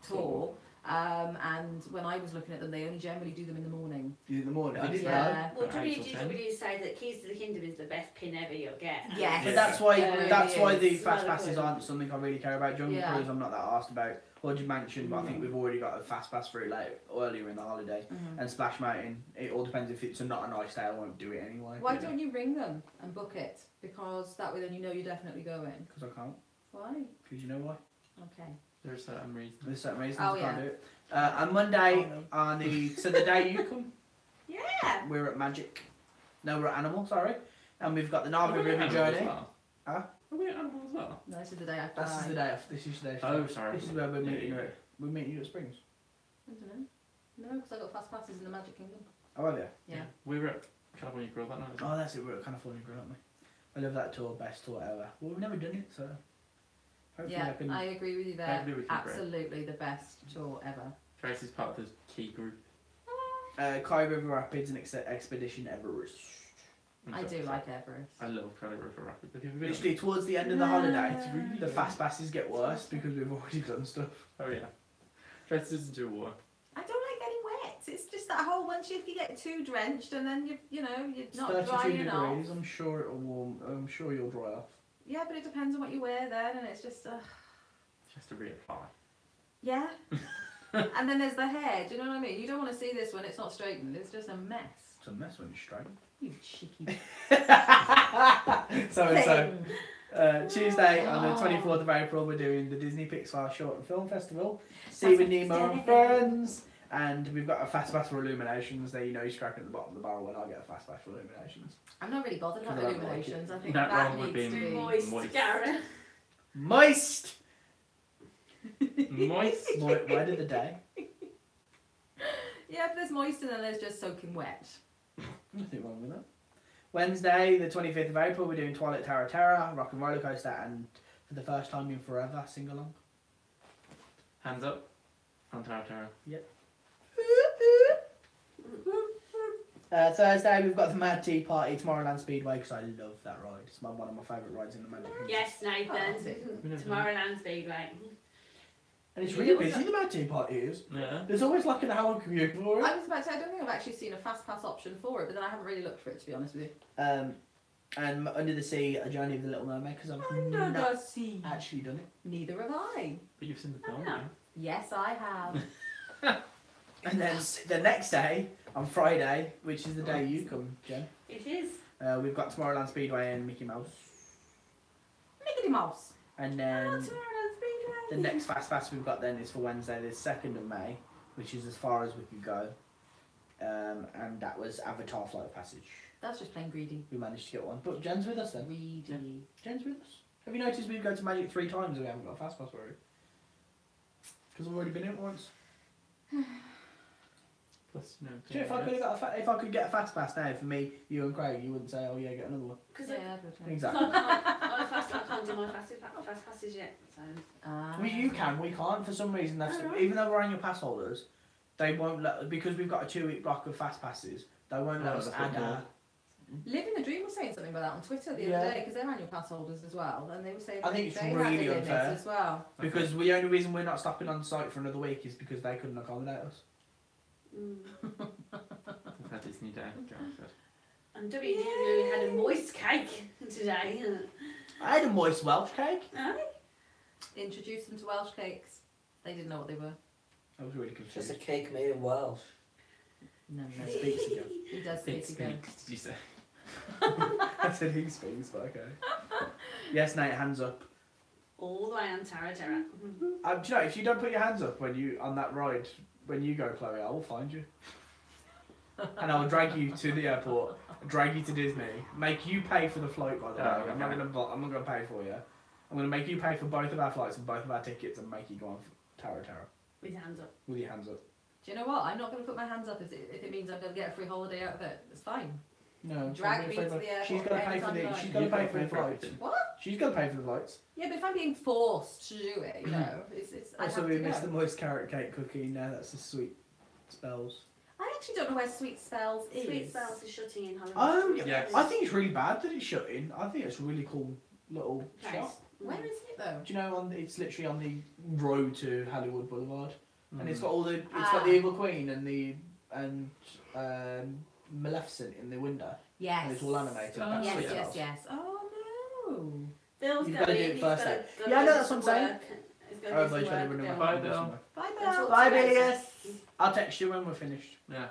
S1: tour. And when I was looking at them, they only generally do them in the morning.
S2: In the morning. I didn't know.
S1: Yeah.
S4: Well,
S3: At 8 till 10.
S4: WGW say that Keys to the Kingdom is the best pin ever you'll get.
S1: Yes.
S2: But that's why
S1: It
S2: that's
S1: really
S2: why the
S1: is.
S2: fast
S4: Well,
S2: passes
S4: good.
S2: aren't something I really care about. Jungle
S1: Yeah.
S2: Cruise I'm not that asked about. Haunted Mansion, but I think we've already got a fast pass for it earlier in the holiday.
S1: Mhm.
S2: And Splash Mountain, it all depends if it's not a nice day, I won't do it anyway.
S1: Why don't you ring them and book it? Because that way then you know you're definitely going.
S2: Because I can't.
S1: Why?
S2: Because you know why?
S1: Okay.
S3: There's certain reasons.
S2: There's certain reasons
S1: Oh,
S2: I can't
S1: yeah.
S2: do it. On Monday, on so the day you come,
S4: Yeah.
S2: we're at Magic. No, we're at Animal, sorry. And we've got the
S3: Are
S2: Narva
S3: we at
S2: River
S3: Animal as
S2: Journey.
S3: well?
S2: Huh?
S3: Are we at Animal as well?
S1: No, this is the day after.
S2: This is the day off. This is the day.
S3: Oh, sorry.
S2: This is where we're
S3: Yeah,
S2: meeting.
S3: yeah.
S2: We're meeting you at Springs.
S1: I don't know. No, because I got fast passes in the Magic Kingdom.
S2: Oh, have you?
S1: Yeah.
S3: We were at California Grill that night. as well.
S2: Oh, that's it. We're at California Grill, aren't we? I love that tour. Best tour ever. Well, we've never done it, so hopefully
S1: Yeah,
S2: I can.
S1: I agree with you there.
S3: Hopefully we can agree.
S1: Absolutely the best tour ever.
S3: Tracy's part of the key group.
S2: Kai River Rapids and Expedition Everest.
S3: I'm
S1: I
S3: so
S1: do
S3: excited.
S1: like Everest.
S3: I love Cali River Rapids. Have you ever been?
S2: Literally towards the end of the holiday,
S1: It's really
S2: the fast passes get worse because we've already done stuff.
S3: Oh yeah. Tracy doesn't do water.
S1: I don't like getting wet. It's just that whole once if you get too drenched and then you're
S2: It's
S1: not
S2: 32
S1: drying off.
S2: degrees. I'm sure it'll warm. I'm sure you'll dry off.
S1: Yeah, but it depends on what you wear then, and it's just
S3: She has to reapply.
S1: yeah. And then there's the hair. Do you know what I mean? You don't want to see this when it's not straightened. It's just a mess.
S2: It's a mess when you're straight.
S1: You cheeky
S2: So
S1: thing.
S2: Tuesday on the 24th of April, we're doing the Disney Pixar Short and Film Festival. Steven Nemo and Friends. And we've got a fast pass for Illuminations. There, you know, he's cracking at the bottom of the barrel when I get a fast pass for Illuminations.
S1: I'm not really bothered about
S2: Because I don't like
S1: Illuminations.
S2: it.
S1: I think
S3: That
S1: that
S3: wrong would
S1: needs
S3: be
S1: to be
S4: Moist,
S3: Moist.
S4: Gareth.
S2: Moist.
S3: Moist.
S2: Word of the day.
S1: Yeah, but there's moist and then there's just soaking wet.
S2: Nothing wrong with that. Wednesday, the 25th of April, we're doing Twilight Tower Terror, Rock and Roller Coaster, and for the first time in forever, sing along.
S3: Hands up. On Tower Terror.
S2: Thursday, we've got the Mad Tea Party, Tomorrowland Speedway, because I love that ride. It's one of my favourite rides in the Magic Kingdom.
S4: Yes, Nathan.
S3: Oh,
S4: Tomorrowland Speedway.
S2: And it's really busy, the Mad Tea Party is.
S3: Yeah.
S2: There's always like an hour commute for
S1: I
S2: it.
S1: was about to say, I don't think I've actually seen a fast pass option for it, but then I haven't really looked for it to be honest with you.
S2: And Under the Sea, A Journey of the Little Mermaid, because I've
S1: Under
S2: not
S1: the sea.
S2: actually done it.
S1: Neither have I.
S3: But you've seen the film,
S4: Oh, no.
S3: yeah?
S1: Yes, I have.
S2: And then the next day, on Friday, which is the day you come, Jen,
S4: It is.
S2: we've got Tomorrowland Speedway and Mickey Mouse.
S1: Mickey Mouse.
S2: And
S4: Oh,
S2: then
S4: Tomorrowland Speedway.
S2: the next Fast Pass we've got then is for Wednesday, the 2nd of May, which is as far as we could go. And that was Avatar Flight of Passage.
S1: That's just plain greedy.
S2: We managed to get one. But Jen's with us then.
S1: Greedy.
S2: Jen's with us. Have you noticed we've gone to Magic 3 times and we haven't got a Fast Pass for it? Because we've already been in it once.
S3: Plus, no.
S2: Do you know, if I could get a Fast Pass now for me, you and Craig, you wouldn't say, oh yeah, get another one.
S4: Because
S1: Yeah, but,
S2: Exactly.
S4: I can't do my fast passes yet. So.
S2: Well, you can, we can't. For some reason, that's,
S4: Alright.
S2: even though we're annual pass holders, they won't let, because we've got a 2-week block of Fast Passes, they won't let
S3: Oh,
S2: us
S3: that's
S2: add
S3: what
S2: our...
S1: Living the Dream was saying something about that on Twitter the
S2: Yeah.
S1: other day because they're annual pass holders as well, and they were saying
S2: I think it's
S1: they had
S2: really
S1: a limit
S2: unfair.
S1: as well.
S2: Because the only reason we're not stopping on site for another week is because they couldn't accommodate us.
S3: I've had this new day. Gareth said.
S4: And WDW had a moist cake today.
S2: I had a moist Welsh cake.
S4: Aye.
S1: Introduced them to Welsh cakes. They didn't know what they were.
S2: I was really
S5: It's just
S2: confused.
S5: a cake made in Welsh.
S1: No, no.
S2: He speaks again.
S1: He does
S3: It
S1: speak again.
S3: speaks, did you say?
S2: I said he speaks, but okay. Yes, Nate, hands up.
S4: All the way on Tara Terra.
S2: Do you know, if you don't put your hands up when you on that ride, when you go, Chloe, I will find you. And I will drag you to the airport, drag you to Disney, make you pay for the flight, by the way.
S3: Oh,
S2: I'm not
S3: okay.
S2: gonna pay for you. I'm gonna make you pay for both of our flights and both of our tickets and make you go on Tara
S4: With your hands up.
S2: with your hands up.
S1: Do you know what? I'm not going to put my hands up if it means I'm going to get a free holiday out of it. It's fine.
S2: No,
S1: Drag me to the airport
S2: she's gonna pay for
S1: anytime you
S2: the
S1: like.
S2: she's gonna
S3: You've
S2: pay
S3: got
S2: for
S3: to
S2: the
S3: pay for
S2: flights.
S3: everything.
S1: What?
S2: She's gonna pay for the flights.
S1: Yeah, but if I'm being forced to do it, you know, it's I
S2: Also,
S1: have
S2: we
S1: to
S2: missed
S1: go.
S2: the moist carrot cake cookie. Now that's the sweet spells.
S1: I actually don't know where Sweet Spells is.
S4: Sweet Spells is shutting in Hollywood.
S2: Oh,
S3: Yes.
S2: I think it's really bad that it's shut in. I think it's a really cool little
S4: Place.
S2: shop.
S1: Where is it though?
S2: Do you know? It's literally on the road to Hollywood Boulevard, and it's
S3: Mm.
S2: got all the it's got the Evil Queen and Maleficent in the window,
S1: Yes.
S2: and it's all animated.
S3: Oh,
S2: That's
S1: Yes,
S2: Sweet
S1: yes,
S2: Spells.
S1: yes. Oh no.
S4: Bill's
S2: You've
S4: going
S2: gotta do
S4: in,
S2: it
S4: he's
S2: first,
S4: gotta-
S2: though.
S4: gotta
S2: Yeah, I
S4: do
S2: know, that's
S4: some
S2: what I'm saying.
S4: work. He's gotta
S2: Oh,
S4: do
S2: but
S4: some
S2: you gotta
S4: work,
S2: remember.
S3: Bye,
S4: Bill.
S3: Bill.
S1: Bye,
S4: That's
S1: Bill.
S4: what
S2: Bye,
S4: today
S2: Billy.
S4: says.
S2: I'll text you when we're finished.
S3: Yeah.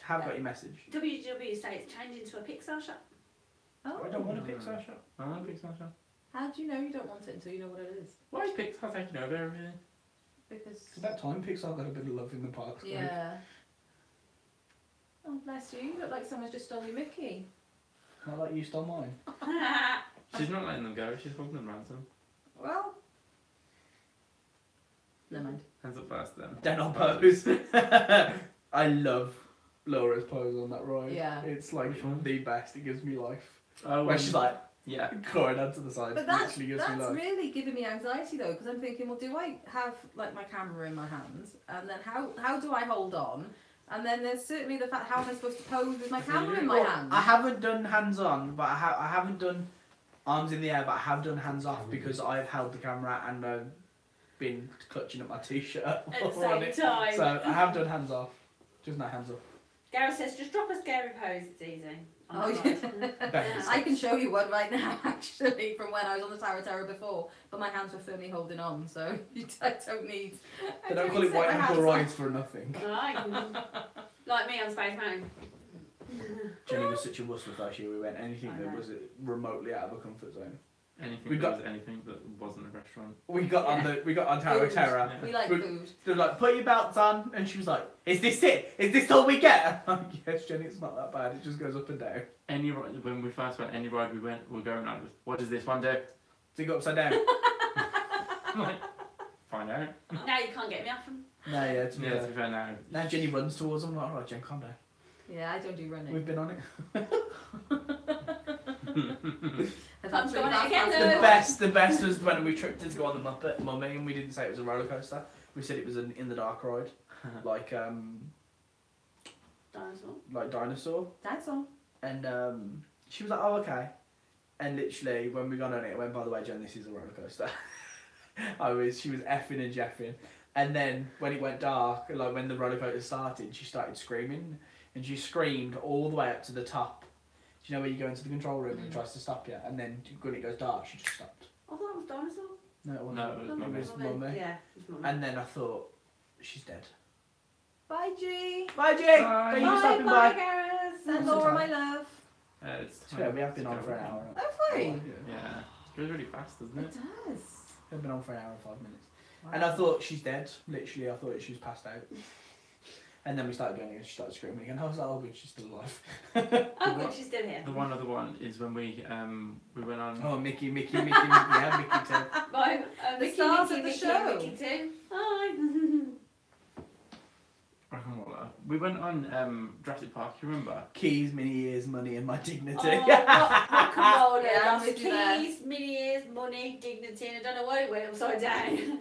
S2: Have got your message.
S4: WW say it's changed into a Pixar shop.
S1: Oh.
S2: I don't want a Pixar shop.
S3: I want a Pixar shop.
S1: How do you know you don't want it until you know what it is?
S3: Why is Pixar taking over everything?
S1: Because.
S2: It's about time Pixar got a bit of love in the parks. Craig.
S1: Yeah. Oh, bless you. You look like someone's just stole your Mickey.
S2: Not like you stole mine.
S3: She's not letting them go, she's holding them ransom.
S1: Well. Never mind.
S3: Hands up first then.
S2: Then I'll pose. I love Laura's pose on that ride.
S1: Yeah.
S2: It's like
S3: Which one?
S2: the best. It gives me life.
S3: Oh,
S2: Where she's like
S3: yeah.
S2: crying onto the side.
S1: But that's
S2: literally gives me life.
S1: really giving me anxiety though, because I'm thinking, well, do I have like my camera in my hands, and then how do I hold on? And then there's certainly the fact how am I supposed to pose with my camera in my
S2: Well,
S1: hands?
S2: I haven't done hands on, but I haven't done arms in the air, but I have done hands off because I've held the camera and been clutching at my t-shirt
S4: At the
S2: on
S4: same
S2: it.
S4: time.
S2: So I have done hands off, just not hands up.
S4: Gareth says, just drop a scary pose, it's easy.
S1: Oh,
S2: Better
S1: I can show you one right now, actually, from when I was on the Tower Terror before, but my hands were firmly holding on, so I don't need.
S2: They don't call it white ankle rides for nothing.
S4: Like me on Space Mountain.
S2: Jenny was such a wuss the first year we went. Anything
S4: I
S2: that
S4: know.
S2: was remotely out of a comfort zone.
S3: Anything
S2: We
S3: that
S2: got-
S3: was anything that wasn't a restaurant.
S2: We got on Tower
S1: Food.
S2: Terror.
S1: We like
S2: We-
S1: food.
S2: They were like, put your belts on, and she was like, is this it? Is this all we get? I'm like, yes, Jenny, it's not that bad. It just goes up and down.
S3: Any ride, when we first went, any ride we're going on, what does this one do?
S2: So you go upside down.
S3: I'm like, find out.
S4: Now you can't get me off them.
S2: No, yeah, to be
S3: Yeah, to
S2: fair.
S3: be fair now.
S2: Now Jenny runs towards them. I'm like, all right, Jen, calm down.
S1: Yeah, I don't do running.
S2: We've been on it.
S1: I've
S4: Tom's
S1: had
S4: going
S1: three
S4: again,
S1: fast
S2: The best was when we tripped to go on the Muppet Mummy, and we didn't say it was a roller coaster. We said it was an in the dark ride, like
S4: Dinosaur.
S2: dinosaur.
S1: That's all.
S2: And she was like, oh, okay. And literally, when we got on it, I went, by the way, Jen, this is a roller coaster. She was effing and jeffing. And then when it went dark, like when the roller coaster started, she started screaming. And she screamed all the way up to the top. Do you know where you go into the control room and it tries to stop you, and then when it goes dark, she just stopped.
S4: I thought it was dinosaur.
S2: No, it wasn't.
S3: No, it was
S2: It
S3: Mummy.
S2: was Mummy.
S4: Yeah, it was Mummy.
S2: And then I thought, she's dead.
S1: Bye, G.
S2: Bye, G.
S3: Bye.
S2: Thank you for
S1: Bye,
S2: stopping
S1: bye,
S2: by.
S1: Gareth. And
S2: What's
S1: Laura,
S2: the
S1: my
S2: time?
S1: love.
S3: It's
S2: Yeah, we have been on for an hour.
S1: Oh, fine.
S3: Yeah. It goes really fast, doesn't
S1: It
S3: it?
S1: does.
S2: We've been on for an hour and 5 minutes.
S1: Wow.
S2: And I thought, she's dead. Literally, I thought she was passed out. And then we started going and she started screaming again. I was like, oh good, she's still alive.
S4: Oh, good, she's still here.
S3: The one other one is when we went on.
S2: Oh, Mickey, yeah, Mickey too.
S4: Bye.
S1: The
S4: Mickey,
S1: stars
S4: Mickey,
S1: of the
S4: Mickey,
S1: show.
S4: Mickey too. Hi.
S3: Rock'n'Roller. We went on Jurassic Park. You remember?
S2: Keys, mini ears, money, and my dignity.
S4: Oh, rock and roll.
S1: Yeah, I'm
S4: Lost
S1: with you there.
S4: keys, mini ears, money, dignity, and I don't know why it went upside down.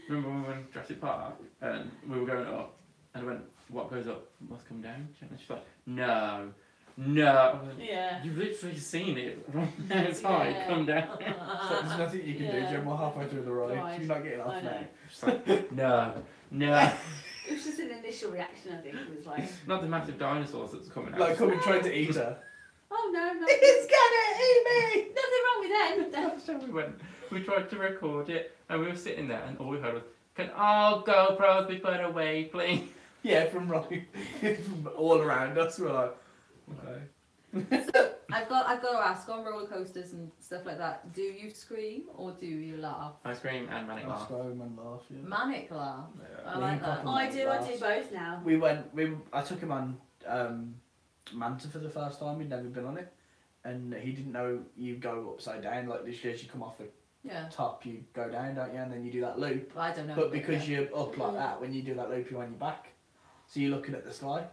S3: Remember when we went to Jurassic Park and we were going up and I went, what goes up must come down? And she's like, no. I went,
S4: Yeah.
S3: you've literally seen it from outside
S4: Yeah.
S3: come down.
S2: So there's nothing you can
S4: Yeah.
S2: do, Jen. We're halfway through the ride.
S4: Right.
S2: You're not getting off
S4: I know.
S2: now.
S3: She's like, no.
S4: It was just an initial reaction, I think. It was like,
S3: Not the massive dinosaurs that's coming out.
S2: Like coming trying to eat her.
S4: oh no, no.
S2: It's gonna eat me!
S4: Nothing wrong with them.
S3: That's how we went. We tried to record it and we were sitting there and all we heard was, can all GoPros be put away, please?
S2: Yeah, from from all around us. We're like, okay.
S1: I've got to ask, on roller coasters and stuff like that, do you scream or do you laugh?
S3: I scream and manic
S2: I
S3: laugh.
S2: scream and laugh, yeah.
S1: Manic laugh.
S3: Yeah.
S1: I like that.
S4: Oh, I do both now.
S2: I took him on Manta for the first time. He'd never been on it, and he didn't know you go upside down like this. As you come off the
S1: Yeah.
S2: top, you go down, don't you? And then you do that loop.
S1: Well, I don't know.
S2: But because
S1: yeah.
S2: you're up like that, when you do that loop, you're on your back, so you're looking at the sky.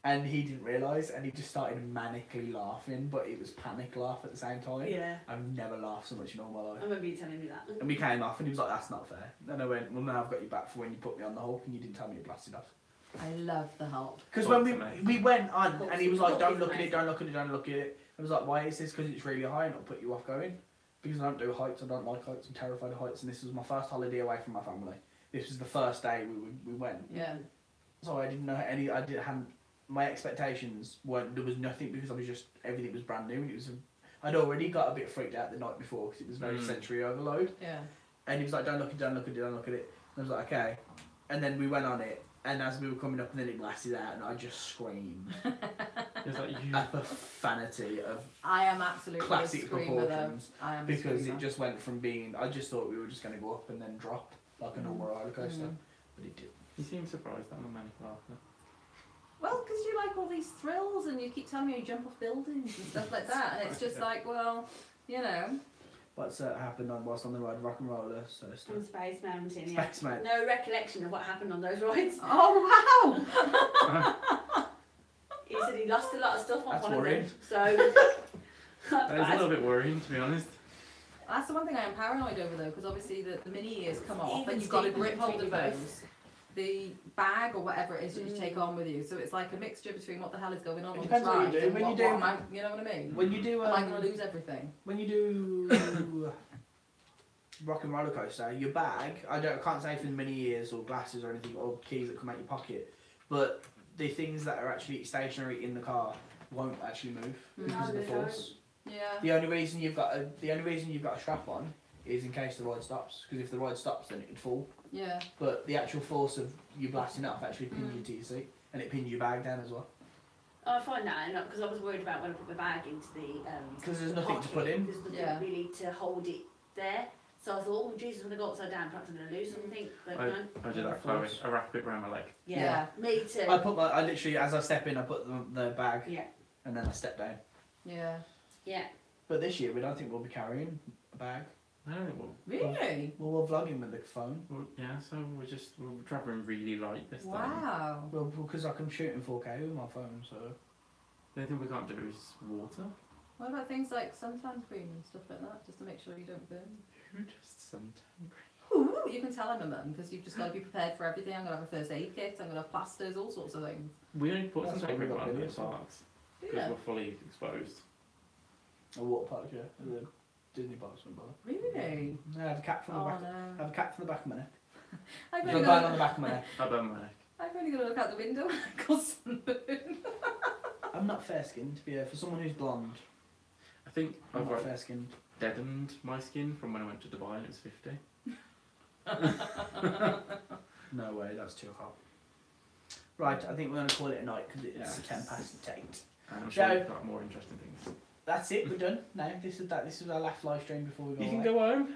S2: And he didn't realise, and he just started manically laughing, but it was panic laugh at the same time.
S4: Yeah.
S2: I've never laughed so much in all my
S4: I
S2: life.
S4: remember you telling me that.
S2: And we came off, and he was like, "That's not fair." And I went, "Well, now I've got you back for when you put me on the Hulk, and you didn't tell me you blasted off."
S1: I love the Hulk.
S2: Because when
S3: Hulk's amazing.
S2: we went on,
S4: Hulk's-
S2: and he was like,
S4: Hulk
S2: "Don't
S4: is
S2: look at it,
S4: amazing.
S2: don't look at it, don't look at it." I was like, "Why is this? Because it's really high, and it'll put you off going." Because I don't do heights, I don't like heights, I'm terrified of heights, and this was my first holiday away from my family. This was the first day we went.
S1: Yeah.
S2: So I didn't know hadn't. My expectations weren't. There was nothing because I was just everything was brand new. And it was. I'd already got a bit freaked out the night before because it was very sensory overload.
S1: Yeah.
S2: And he was like, "Don't look at it, don't look at it, don't look at it." And I was like, "Okay." And then we went on it, and as we were coming up, and then it blasted out, and I just screamed
S3: It's like you.
S2: a profanity of
S1: I am absolutely
S2: classic
S1: a screamer though.
S2: proportions
S1: I am a
S2: because
S1: screamer.
S2: it just went from being. I just thought we were just going to go up and then drop like a normal roller coaster, but it did.
S3: You seem surprised that I'm a manic laugher.
S1: Well, because you like all these thrills and you keep telling me you jump off buildings and stuff like that, and it's just like, well, you know.
S2: What's happened on whilst on the ride? Rock and roller, so stuff.
S4: On Space Mountain, yeah.
S2: Space Mountain.
S4: No recollection of what happened on those rides.
S1: Oh wow!
S4: He said he lost a lot of stuff on
S2: That's
S4: one
S2: worrying.
S4: of them. So that's
S3: That is a
S4: bad.
S3: little bit worrying, to be honest.
S1: That's the one thing I am paranoid over though, because obviously the mini ears come off
S4: Even
S1: and you've got to
S4: Stephen
S1: grip hold of
S4: between you
S1: those.
S4: both.
S1: The bag or whatever it is that you take on with you, so it's like a mixture between what the hell is going on
S2: It
S1: this
S2: depends what you
S1: ride
S2: do.
S1: and
S2: When you
S1: what
S2: do-
S1: am I, you know what I mean?
S2: When you do,
S1: Am I going to lose everything?
S2: when you do rock and roller coaster, your bag. I can't say for many ears or glasses or anything or keys that come out your pocket, but the things that are actually stationary in the car won't actually move because of the
S4: No, they don't.
S2: force.
S1: Yeah.
S2: The only reason you've got a strap on is in case the ride stops. Because if the ride stops, then it'd fall.
S1: Yeah.
S2: But the actual force of you blasting off actually pins you to your seat, and it pins your bag down as well.
S4: I find that, because I was worried about when I put my bag into the.
S2: Because there's
S4: the
S2: nothing to
S4: pocket,
S2: put in.
S4: There's nothing
S1: Yeah.
S4: really to hold it there. So I thought, oh Jesus, when I go upside down, perhaps I'm going to lose something. But
S3: I
S4: no.
S3: do that, Chloe. I wrap it around my leg.
S4: Yeah. Me too.
S2: I literally, as I step in, I put the bag,
S4: Yeah.
S2: and then I step down.
S1: Yeah.
S4: Yeah.
S2: But this year, we don't think we'll be carrying a bag.
S3: I don't think we'll.
S1: Really?
S2: Well, we're vlogging with the phone.
S3: Well, yeah, so we're travelling really light this time.
S1: Wow.
S2: Well, because I can shoot in 4K with my phone, so.
S3: The only thing we can't do is water.
S1: What about things like suntan cream and stuff like that, just to make sure you don't burn?
S3: Who just suntan?
S1: Ooh, you can tell I'm a mum because you've just got to be prepared for everything. I'm going to have a first aid kit, I'm going to have plasters, all sorts of things.
S3: We only put
S2: That's
S3: some
S2: what we
S3: cream
S2: got
S3: on the
S2: videos for.
S3: parks because
S1: Yeah.
S3: we're fully exposed.
S2: A water park, yeah. The Disney parks went by.
S1: Really?
S2: I have a cap from the
S1: Oh
S2: back. I
S1: no.
S2: have a cap from the back of my neck.
S1: I've
S2: There's
S1: only
S2: a band on
S1: got
S2: the back of my neck.
S3: I burn my neck.
S1: to look out the window and I got sunburn.
S2: I'm not fair skinned, to be for someone who's blonde.
S3: I think
S2: I'm
S3: I've
S2: not
S3: like
S2: fair skinned.
S3: deadened my skin from when I went to Dubai and it was 50.
S2: No way, that's too hot. Right, I think we're going to call it a night because it's
S3: Yes.
S2: 10 past 8.
S3: And I'm sure
S2: Joe.
S3: we've got more interesting things.
S2: That's it, we're done. No, this is our last live stream before we go
S3: You can
S2: away.
S3: go home.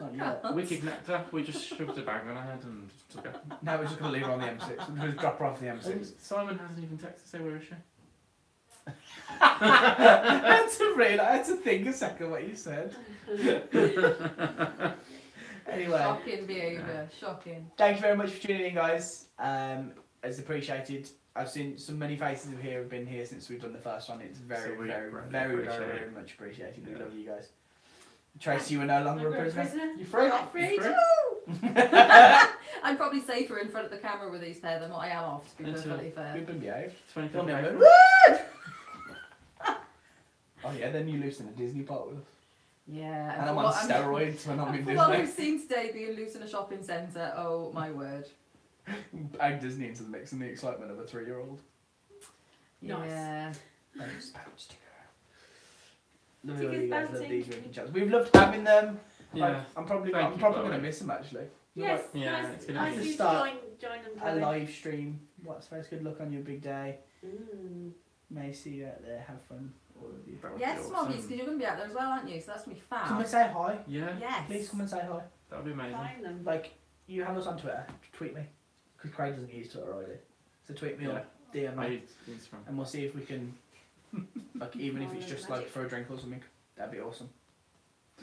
S2: Not yet.
S3: Wicked nectar. We just shoved a bag on her head and just took her.
S2: Now we're just going to leave her on the M6. We're going to drop her off the
S3: And
S2: M6.
S3: Simon hasn't even texted to say where is she.
S2: I had to think a second what you said. Anyway,
S1: Shocking behaviour, shocking.
S2: thank you very much for tuning in, guys. It's appreciated. I've seen so many faces of here have been here since we've done the first one. It's very,
S3: So we
S2: very,
S3: greatly
S2: very, very,
S3: appreciate
S2: very
S3: it.
S2: much appreciated. We
S3: Yeah.
S2: love you guys. Tracy, you are no longer a prisoner. You're free.
S1: Not free.
S3: Free.
S1: I'm probably safer in front of the camera with these pair than what I am off, to be
S3: Until-
S1: perfectly fair.
S2: We've been behaved.
S3: 25th
S2: Don't
S3: of
S2: know.
S3: April.
S2: Oh yeah, then you loose in a Disney park with us.
S1: Yeah.
S2: And I'm
S1: for
S2: on
S1: what
S2: steroids when I'm in
S1: For what we've
S2: Disney.
S1: seen today being loose in a shopping centre, oh my word.
S2: Add Disney into the mix and the excitement of a 3-year-old.
S4: Nice.
S1: Yeah.
S2: Thanks, Love
S4: Tickets
S2: you guys, love
S4: bouncing.
S2: these drinking chats. We've loved having them.
S3: Yeah.
S2: I'm probably
S3: Thank you,
S2: going
S3: Chloe.
S2: to miss them actually.
S4: Yes,
S3: Yeah,
S4: nice,
S3: it's gonna
S4: nice
S3: be-
S4: of you to
S2: Start
S4: join them.
S2: A
S4: Chloe.
S2: live stream. What's face good luck on your big day.
S4: Mm.
S2: May see you out there. Have fun, all of you.
S3: That would
S1: Yes,
S3: be
S1: Moggies,
S3: awesome.
S1: because you're going to be out there as well, aren't you? So that's going to be fab.
S2: Come and say hi.
S3: Yeah,
S1: Yes.
S2: Please come and say hi.
S3: that would be amazing.
S4: Find them.
S2: Like, you have us on Twitter. Tweet me. Because Craig doesn't use Twitter either. So tweet me
S3: Yeah.
S2: or DM
S3: I
S2: me.
S3: use Instagram.
S2: And we'll see if we can, like, even if it's just like for a drink or something. That'd be awesome.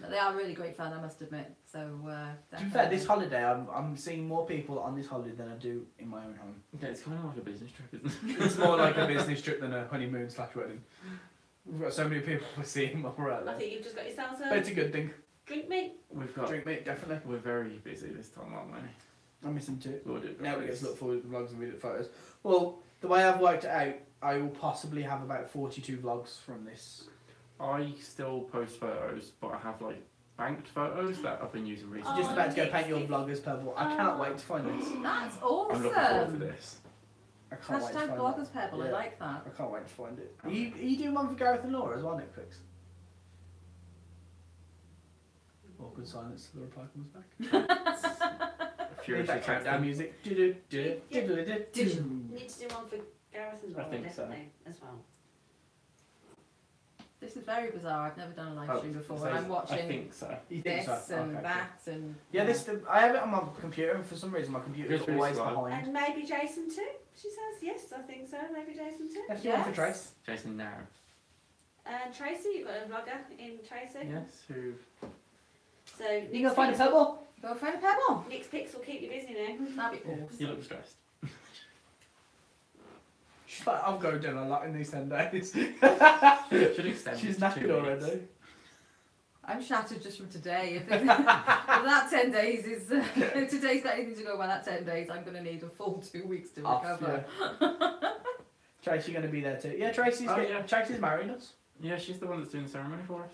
S1: They are really great fun, I must admit. So,
S2: To be fair, this holiday, I'm seeing more people on this holiday than I do in my own home.
S3: Yeah, it's kind of like a business trip, isn't it?
S2: It's more like a business trip than a honeymoon / wedding. We've got so many people we're seeing while we're out
S4: I
S2: there.
S4: think you've just got yourselves
S2: But it's
S4: a
S2: a good thing.
S4: drink me.
S3: We've got.
S2: Drink mate, definitely.
S3: We're very busy this time, aren't we?
S2: I'm missing too.
S3: We'll do.
S2: Now we get to look forward to vlogs and video photos. Well, the way I've worked it out, I will possibly have about 42 vlogs from this.
S3: I still post photos, but I have like banked photos that I've been using recently.
S2: Just
S4: Oh,
S2: about to go
S4: yes,
S2: paint your
S4: yes.
S2: vloggers purple. I cannot wait to find this.
S1: That's
S3: I'm looking forward to
S1: awesome.
S3: this.
S2: I can't wait to
S1: Hashtag
S2: find
S1: bloggers
S2: it.
S1: pebble, I
S2: Yeah.
S1: like that.
S2: I can't wait to find it. Are you doing one for Gareth and Laura as well, Netflix? Awkward silence till the reply comes back.
S3: Furiously
S2: That countdown
S3: texting.
S2: music.
S4: You need to do one for Gareth and
S3: I
S4: Laura,
S3: think so.
S4: definitely, as well.
S1: This is very bizarre. I've never done a live
S3: Oh,
S1: stream before.
S3: so
S1: and I'm
S3: I
S1: watching
S3: think so.
S2: You think
S1: this
S2: so?
S1: and
S2: Okay,
S1: that and...
S2: Yeah, I have it on my computer, and for some reason my computer is
S3: It's really
S2: always
S3: slow.
S2: behind.
S4: And maybe Jason too? She says yes, I think so. Maybe Jason too.
S2: Let's do one for
S1: Yes.
S2: Trace.
S3: Jason now.
S4: And Tracy, you've got a vlogger in Tracy.
S3: Yes, who?
S4: So
S2: You gonna find a pebble?
S1: Go find a pebble.
S4: Nick's pics will keep you busy now.
S1: That'd be
S3: You
S1: awesome.
S3: look stressed.
S2: She's like, I'm going down a lot in these 10 days.
S3: Should extend.
S2: She's
S3: it to
S2: knackered
S3: 2
S2: already.
S3: weeks.
S1: I'm shattered just from today. If that 10 days is... if today's got anything to go by that 10 days, I'm going to need a full 2 weeks to
S2: Off,
S1: recover.
S2: Tracy going to be there too. Yeah, Tracy's,
S3: Oh, yeah.
S2: Tracy's marrying us.
S3: Yeah, she's the one that's doing the ceremony for us.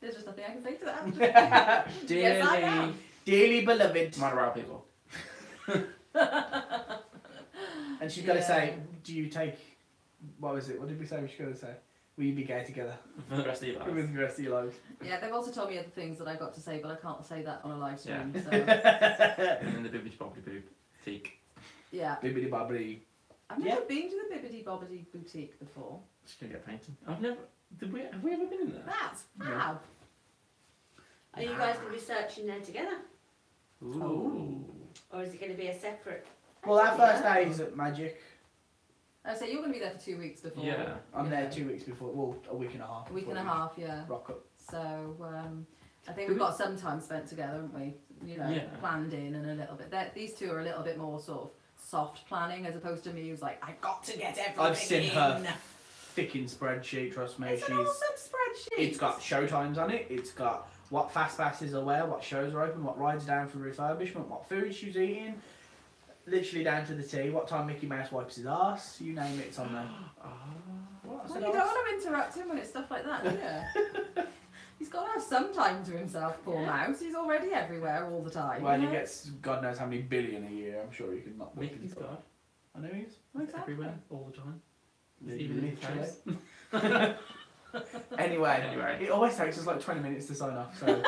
S1: There's just nothing I can say to that.
S3: Dearly,
S1: Yes, I am.
S2: Dearly beloved.
S3: Mind our people.
S2: And she's got to
S1: Yeah.
S2: say, do you take... What was it? What did we say we should go to say? Will you be gay together?
S3: For the rest of your life.
S2: With the rest of your lives.
S1: Yeah, they've also told me other things that I've got to say, but I can't say that on a live stream.
S3: Yeah.
S1: So,
S3: And then the bibbidi bobbidi boob. Teak.
S1: yeah.
S2: Bibbidi bobbidi.
S1: I've never been to the Bibbidi Bobbidi Boutique before.
S3: Just gonna get painted. I've never. Have we ever been in there?
S1: That's
S3: No.
S1: fab.
S4: Are you guys going to be searching there together?
S3: Ooh.
S4: Or is it going to be a separate?
S2: Well, our first
S1: Yeah.
S2: day is at Magic.
S1: I say you're going to be there for 2 weeks before.
S3: Yeah.
S2: I'm
S1: Yeah.
S2: there 2 weeks before. Well, a week and a half.
S1: A week and a
S2: before
S1: half, yeah.
S2: we Rock up.
S1: So I think we've got some time spent together, haven't we? You know,
S3: Yeah.
S1: planned in and a little bit. These two are a little bit more sort of soft planning as opposed to me who's like, I've got to get everything
S2: I've seen her
S1: in.
S2: thick-in spreadsheet, trust me.
S1: It's an awesome spreadsheet.
S2: It's got show times on it. It's got what fast passes are where, what shows are open, what rides down for refurbishment, what food she's eating. Literally down to the T. What time Mickey Mouse wipes his arse. You name it, it's on there. What? I
S1: Well,
S2: said
S1: you
S2: arse?
S1: don't want to interrupt him when it's stuff like that, do you? He's got to have some time to himself, poor mouse. He's already everywhere all the time.
S2: Well,
S1: you
S2: he
S1: know?
S2: gets God knows how many billion a year. I'm sure you can knock.
S3: Mickey's God.
S2: I know he is.
S1: Exactly.
S3: Everywhere, all the time.
S2: Yeah,
S3: Even in his
S2: literally.
S3: house.
S2: Anyway, it always takes us like 20 minutes to sign off. So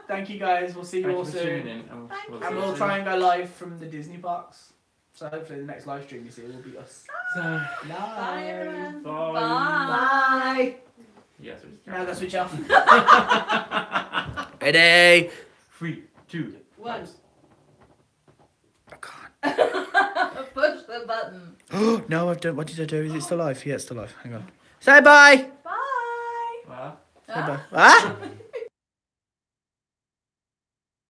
S2: thank you guys. We'll see you all
S3: Thanks for tuning
S2: soon.
S3: in. And we'll
S2: And
S3: see you
S2: we'll
S3: soon.
S2: try and go live from the Disney parks. So hopefully the next live stream you see will be us.
S3: So,
S4: Bye, everyone.
S3: bye.
S1: Bye.
S3: Yes,
S2: Now go switch off. Ready?
S3: 3, 2,
S4: 1.
S2: I can't.
S1: Push the button.
S2: No, I've done. What did I do? Is it still live? Yeah, it's still live. Hang on. Say bye.
S1: Bye.
S3: Well.
S2: Say bye. Ah?